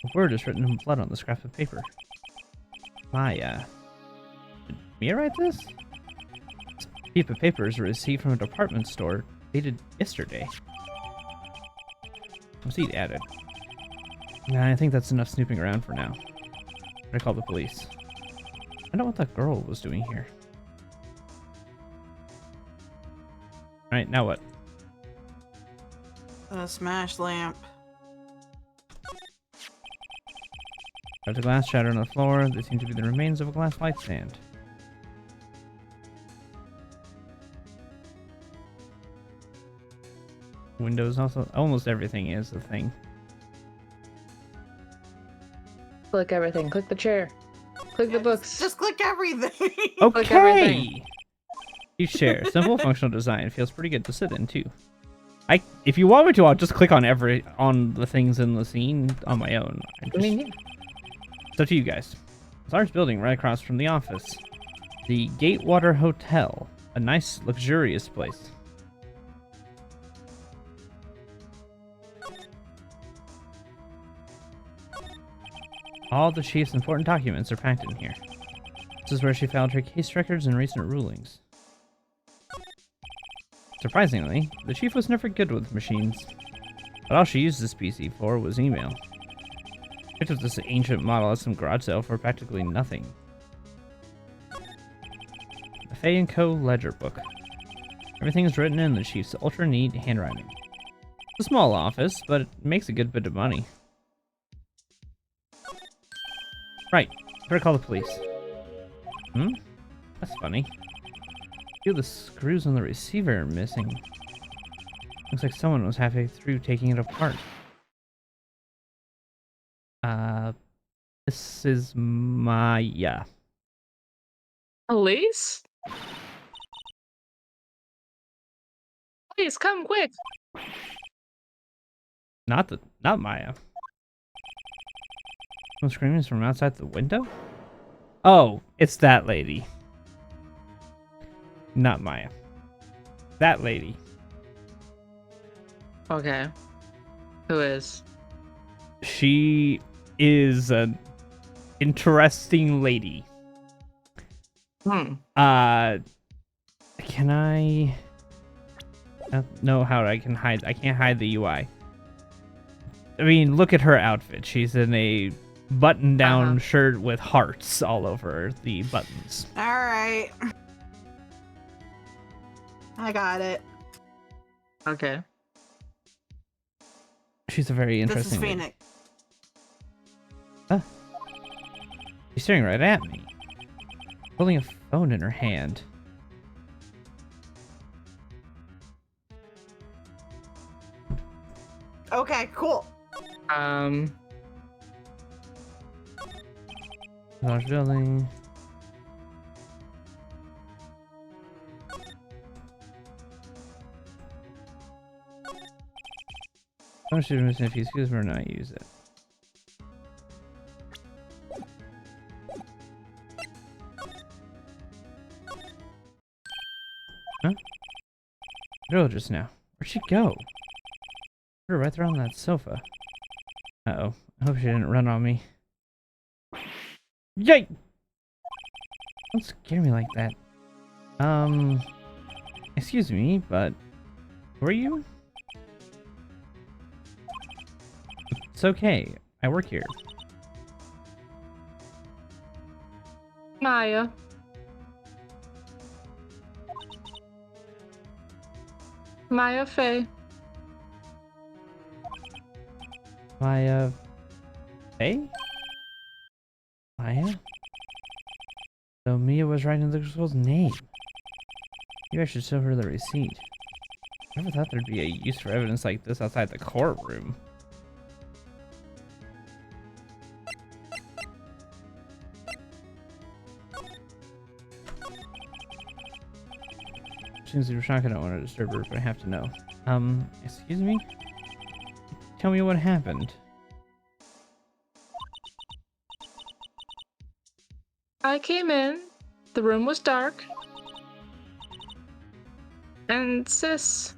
A word is written in blood on the scrap of paper. Maya. Did Mia write this? This heap of paper is a receipt from a department store dated yesterday. Receipt added. Nah, I think that's enough snooping around for now. I call the police. I know what that girl was doing here. Alright, now what? A smashed lamp. There's a glass shattered on the floor. They seem to be the remains of a glass light stand. Windows also. Almost everything is the thing. Click everything. Click the chair. Click the books. Just click everything. Click everything. Okay. Each chair, simple functional design, feels pretty good to sit in too. If you want me to, I'll just click on the things in the scene on my own. I mean, yeah. It's up to you guys. It's a large building right across from the office. The Gatewater Hotel. A nice, luxurious place. All the chief's important documents are packed in here. This is where she filed her case records and recent rulings. Surprisingly, the chief was never good with machines. But all she used this PC for was email. Picked up this ancient model at some garage sale for practically nothing. The Fay & Co. ledger book. Everything is written in the chief's ultra-neat handwriting. It's a small office, but it makes a good bit of money. Right, better call the police. That's funny. Feel the screws on the receiver are missing. Looks like someone was halfway through taking it apart. This is Maya. Police? Please come quick. Not Maya. Some screaming from outside the window? Oh, it's that lady. Not Maya. That lady. Okay. Who is? She is an interesting lady. Can I don't know how I can hide. I can't hide the UI. I mean, look at her outfit. She's in a button-down shirt with hearts all over the buttons. All right. I got it. Okay. She's a very This interesting is lady. Phoenix. She's staring right at me, holding a phone in her hand. Okay, cool. Large building. I'm sure if you excuse me or not use it. Huh? Girl just now. Where'd she go? Put her right there on that sofa. Uh-oh. I hope she didn't run on me. Yay! Don't scare me like that. Excuse me, but who are you? It's okay. I work here. Maya. Maya Fey. Maya. Hey? Maya? So Mia was writing the girl's name. Maybe I should show her the receipt. I never thought there'd be a use for evidence like this outside the courtroom. Seems you're not gonna want to disturb her, but I have to know. Excuse me? Tell me what happened. I came in. The room was dark. And sis.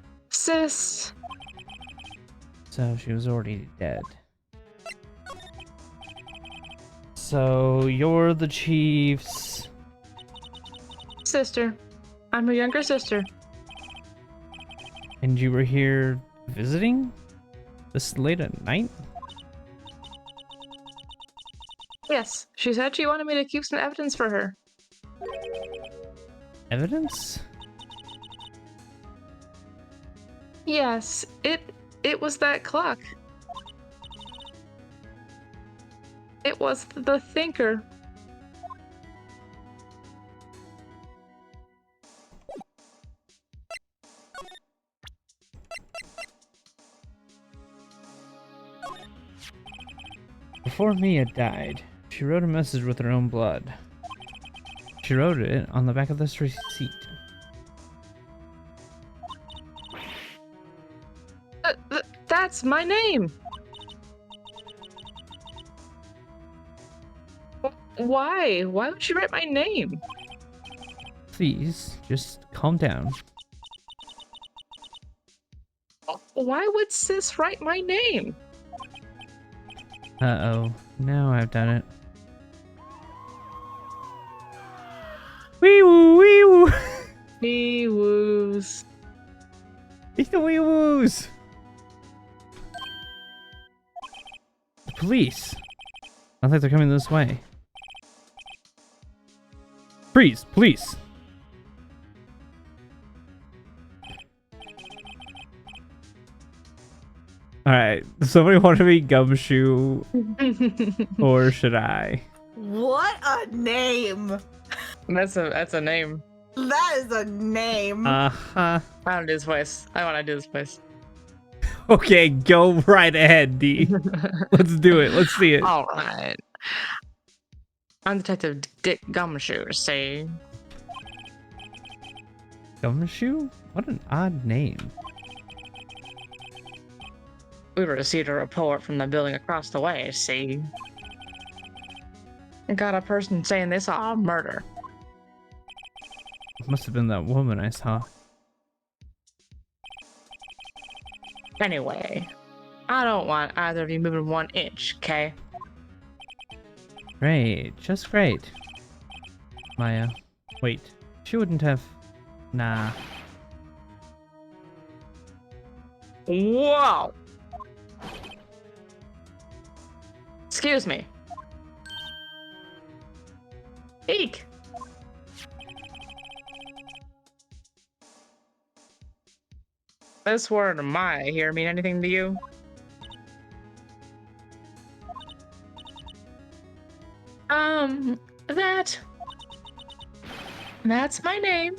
So she was already dead. So you're the chief's Sister. I'm her younger sister. and you were here visiting this late at night? Yes, she said she wanted me to keep some evidence for her. Evidence? Yes, it was that clock. It was the thinker. Before Mia died, she wrote a message with her own blood. She wrote it on the back of this receipt. That's my name. Why? Why would she write my name? Please, just calm down. Why would sis write my name? Uh-oh, now I've done it. Wee woo, wee woo! Wee woos. It's the wee woos! The police! I think they're coming this way. Freeze, police! Alright, does somebody want to be Gumshoe, or should I? What a name! That's a name. That is a name. Uh-huh. I want to do this voice. I want to do this voice. Okay, go right ahead, D. Let's do it. Let's see it. All right. I'm Detective Dick Gumshoe. See, Gumshoe? What an odd name. we received a report from the building across the way. See, and got a person saying they saw a murder. Must have been that woman I saw. Anyway, I don't want either of you moving 1 inch, okay? Great, just great. Maya. Wait, she wouldn't have... Nah. Whoa! Excuse me. Eek! This word Maya here mean anything to you? That's my name.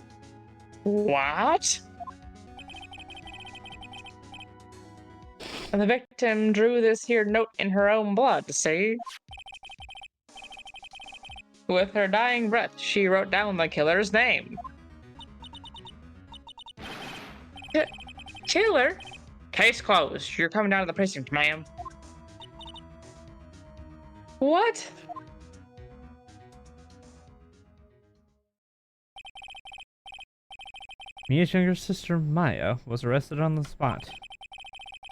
What? And the victim drew this here note in her own blood, see? With her dying breath, she wrote down the killer's name. Killer? Case closed. You're coming down to the precinct, ma'am. What? Mia's younger sister, Maya, was arrested on the spot.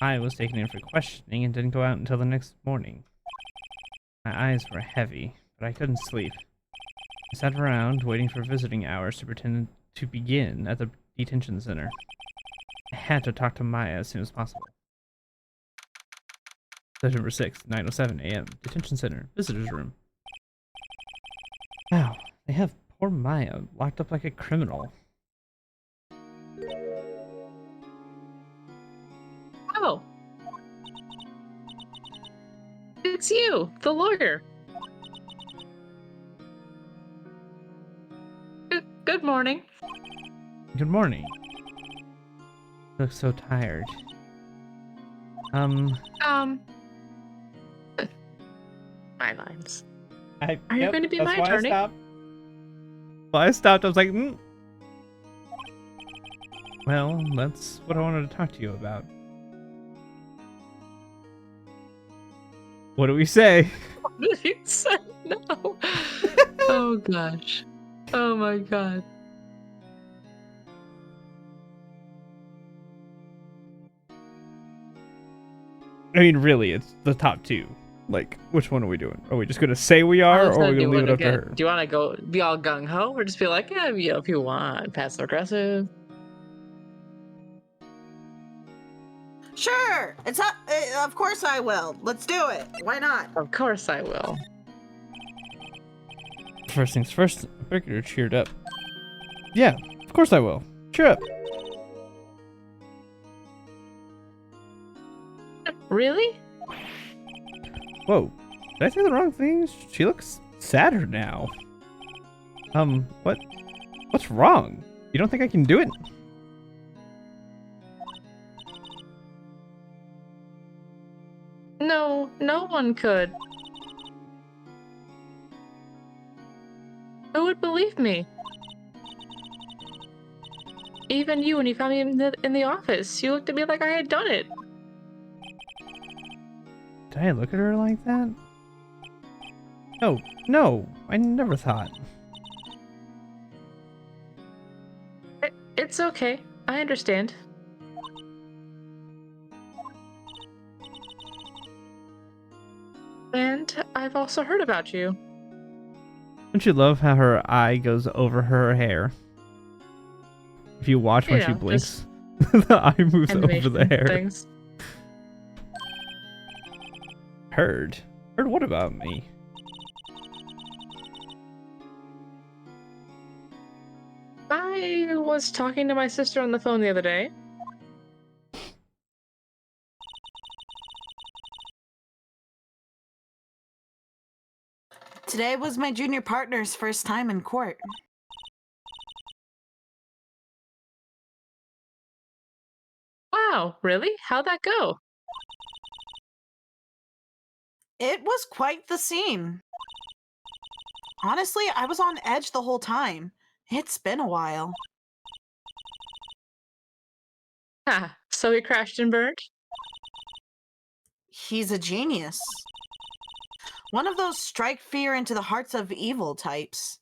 I was taken in for questioning and didn't go out until the next morning. My eyes were heavy, but I couldn't sleep. I sat around, waiting for visiting hours to pretend to begin at the detention center. I had to talk to Maya as soon as possible. September 6th, 9:07 a.m. Detention center, visitor's room. Wow, they have poor Maya locked up like a criminal. It's you, the lawyer. Good morning. Good morning. You look so tired. My lines. Are you going to be my attorney? Well, I stopped. I was like, Well, that's what I wanted to talk to you about. What do we say? What did you say? No. Oh gosh. Oh my god. I mean, really, it's the top two. Like, which one are we doing? Are we just gonna say we are, or are we gonna leave it up to her? Do you want to go be all gung ho, or just be like, yeah, if you want, passive aggressive? Sure. It's not. Of course I will. Let's do it. Why not? Of course I will. First things first, Brigadier cheered up. Yeah, of course I will. Cheer up. Really? Whoa, did I say the wrong thing? She looks sadder now. What's wrong? You don't think I can do it? No, no one could. Who would believe me? Even you, when you found me in the office, you looked at me like I had done it. Did I look at her like that? No, I never thought. It's okay. I understand. And I've also heard about you. Don't you love how her eye goes over her hair? If you watch when she blinks, the eye moves over the hair. Things. Heard what about me? I was talking to my sister on the phone the other day. Today was my junior partner's first time in court. Wow, really? How'd that go? It was quite the scene. Honestly, I was on edge the whole time. It's been a while. Ah, so he crashed and burned? He's a genius. One of those strike fear into the hearts of evil types.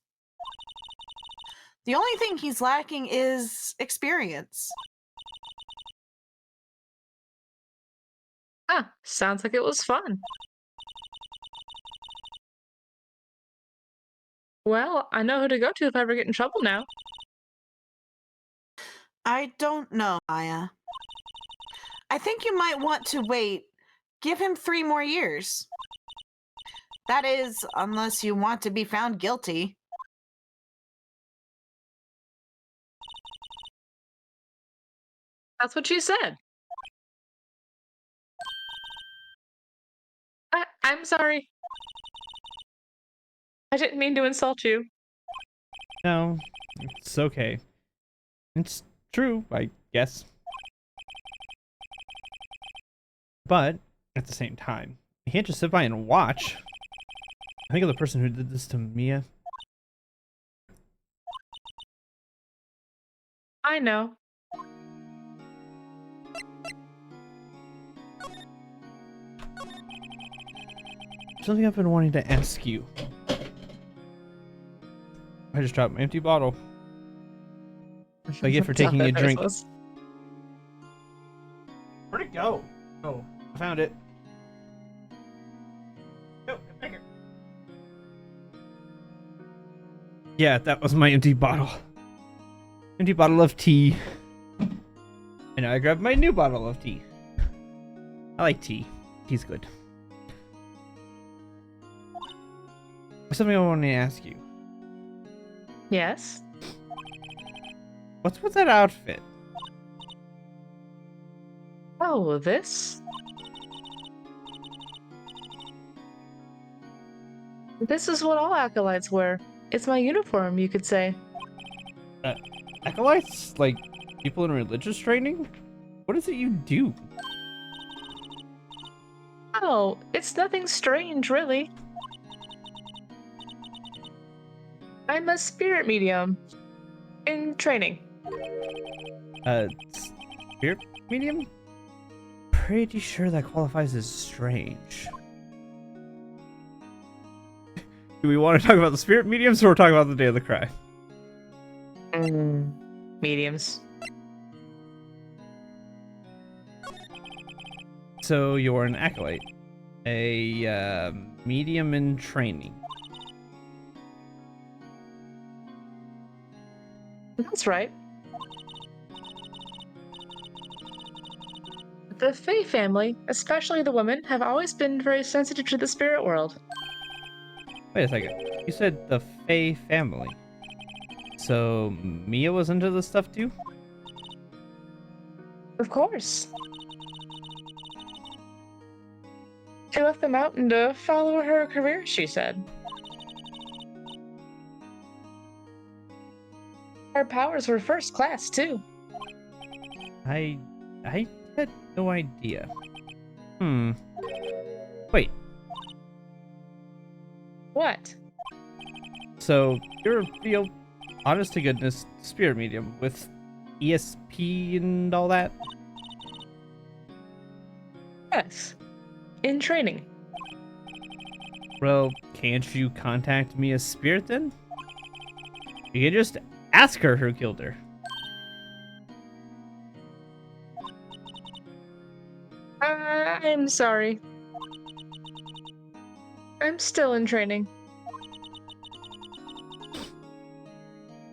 The only thing he's lacking is experience. Ah, sounds like it was fun. Well, I know who to go to if I ever get in trouble now. I don't know, Maya. I think you might want to wait. Give him 3 more years. That is, unless you want to be found guilty. That's what she said. I'm sorry. I didn't mean to insult you. No, it's okay. It's true, I guess. But at the same time, you can't just sit by and watch. I think of the person who did this to Mia. I know. Something I've been wanting to ask you. I just dropped my empty bottle. I get for taking a drink. Where'd it go? Oh, I found it. No, get back here. Yeah, that was my empty bottle. Empty bottle of tea. And now I grabbed my new bottle of tea. I like tea. Tea's good. There's something I want to ask you. Yes? What's with that outfit? Oh, this? This is what all acolytes wear. It's my uniform, you could say. Acolytes? Like people in religious training? What is it you do? Oh, it's nothing strange, really. I'm a spirit medium. In training. Spirit medium? Pretty sure that qualifies as strange. Do we want to talk about the spirit mediums or we're talking about the Day of the Cry? Mediums. So you're an acolyte. A medium in training. That's right. The Fae family, especially the women, have always been very sensitive to the spirit world. Wait a second. You said the Fae family. So Mia was into this stuff too? Of course. She left the mountain to follow her career, she said. Her powers were first class, too. I had no idea. Wait, What? so you're a real honest to goodness spirit medium with ESP and all that? Yes. In training. Well, can't you contact Mia's spirit then? You can just ask her who killed her. I'm sorry. I'm still in training.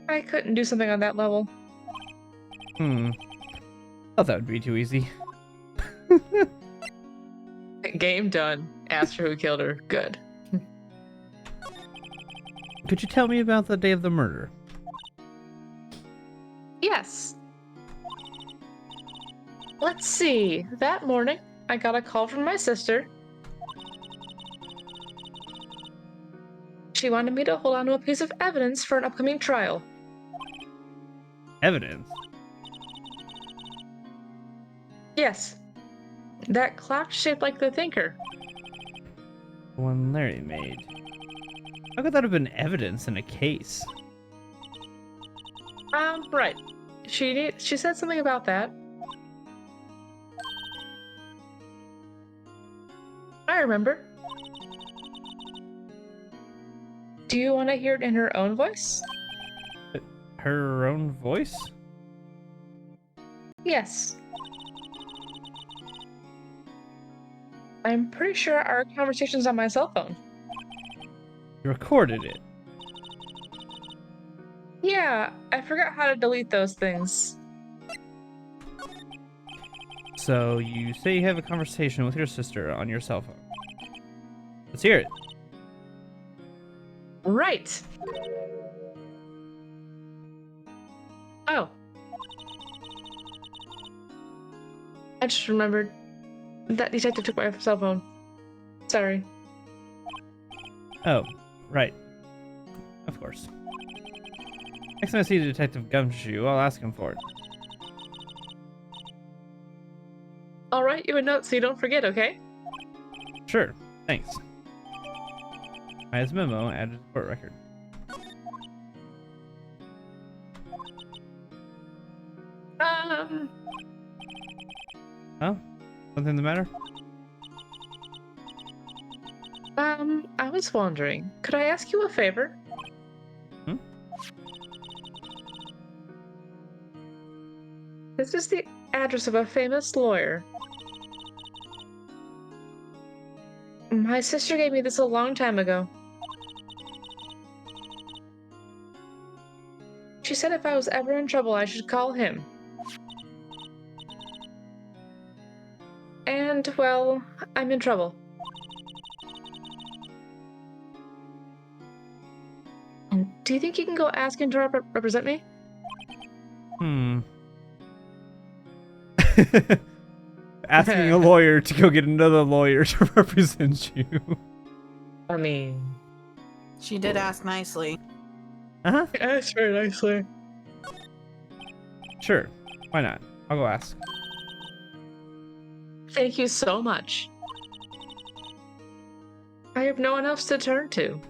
I couldn't do something on that level. Thought that would be too easy. Game done. Asked her who killed her. Good. Could you tell me about the day of the murder? Yes. Let's see. That morning, I got a call from my sister. She wanted me to hold on to a piece of evidence for an upcoming trial. Evidence? Yes. That clock shaped like the thinker. The one Larry made. How could that have been evidence in a case? Right. She said something about that. I remember. Do you want to hear it in her own voice? Her own voice? Yes. I'm pretty sure our conversation's on my cell phone. You recorded it. Yeah, I forgot how to delete those things. So you say you have a conversation with your sister on your cell phone. Let's hear it. Right. Oh. I just remembered. That detective took my cell phone. Sorry. Oh, right. Of course. Next time I see Detective Gumshoe, I'll ask him for it. I'll write you a note so you don't forget, okay? Sure, thanks. Maya's memo added to the court record. Oh? Something the matter? I was wondering, could I ask you a favor? Hmm? This is the address of a famous lawyer. My sister gave me this a long time ago. She said if I was ever in trouble, I should call him. And, well, I'm in trouble. Do you think you can go ask him to represent me? Asking a lawyer to go get another lawyer to represent you. I mean, She did ask nicely. Uh-huh. That's very nicely. Sure. Why not? I'll go ask. Thank you so much. I have no one else to turn to.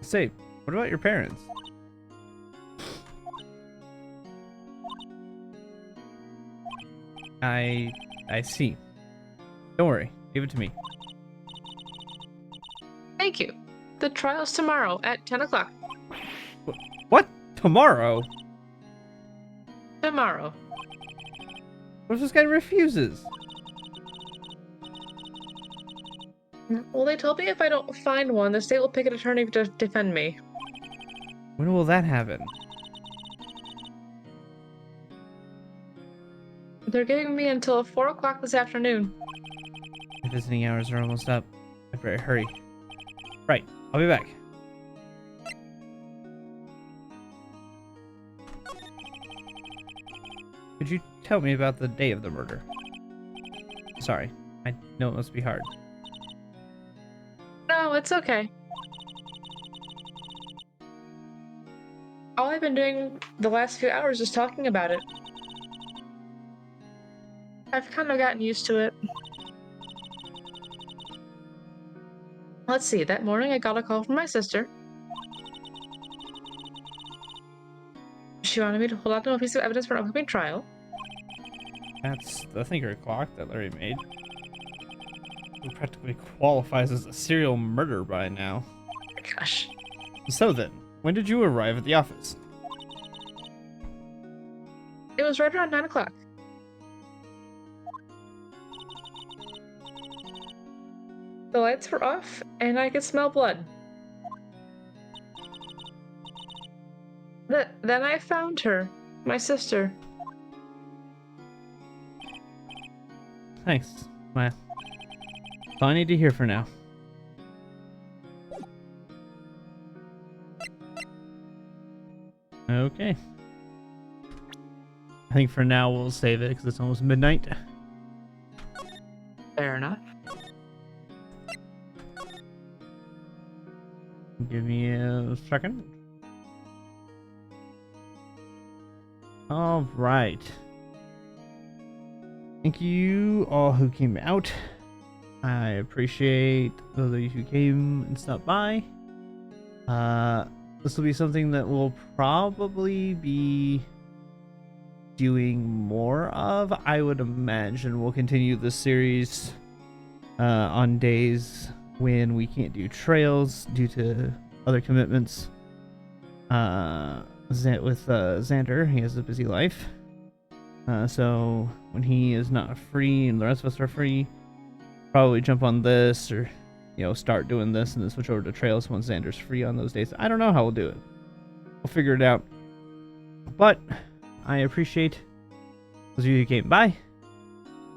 Say, what about your parents? I see. Don't worry. Give it to me. Thank you. The trial's tomorrow at 10 o'clock. What? Tomorrow? Tomorrow. What if this guy refuses? Well, they told me if I don't find one, the state will pick an attorney to defend me. When will that happen? They're giving me until 4 o'clock this afternoon. The visiting hours are almost up. I better hurry. Right, I'll be back. Could you tell me about the day of the murder? Sorry, I know it must be hard. No, it's okay. All I've been doing the last few hours is talking about it. I've kind of gotten used to it. Let's see, that morning I got a call from my sister. She wanted me to hold out a piece of evidence for an upcoming trial. That's the thinker clock that Larry made. He practically qualifies as a serial murderer by now. Gosh. So then, when did you arrive at the office? It was right around 9 o'clock. The lights were off, and I could smell blood. Then I found her, my sister. Thanks. Well, that's all I need to hear for now. Okay. I think for now we'll save it because it's almost midnight. Fair enough. Give me a second. All right. Thank you all who came out. I appreciate those of you who came and stopped by. This will be something that we'll probably be doing more of. I would imagine we'll continue this series on days when we can't do trails due to other commitments. With Xander, he has a busy life. So when he is not free and the rest of us are free, probably jump on this or, start doing this and then switch over to trails once Xander's free on those days. I don't know how we'll do it. We'll figure it out. But I appreciate those of you who came by.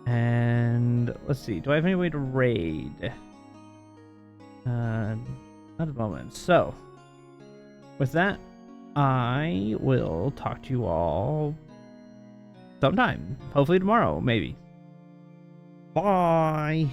And let's see, do I have any way to raid? Not at the moment. So, with that, I will talk to you all sometime. Hopefully tomorrow, maybe. Bye.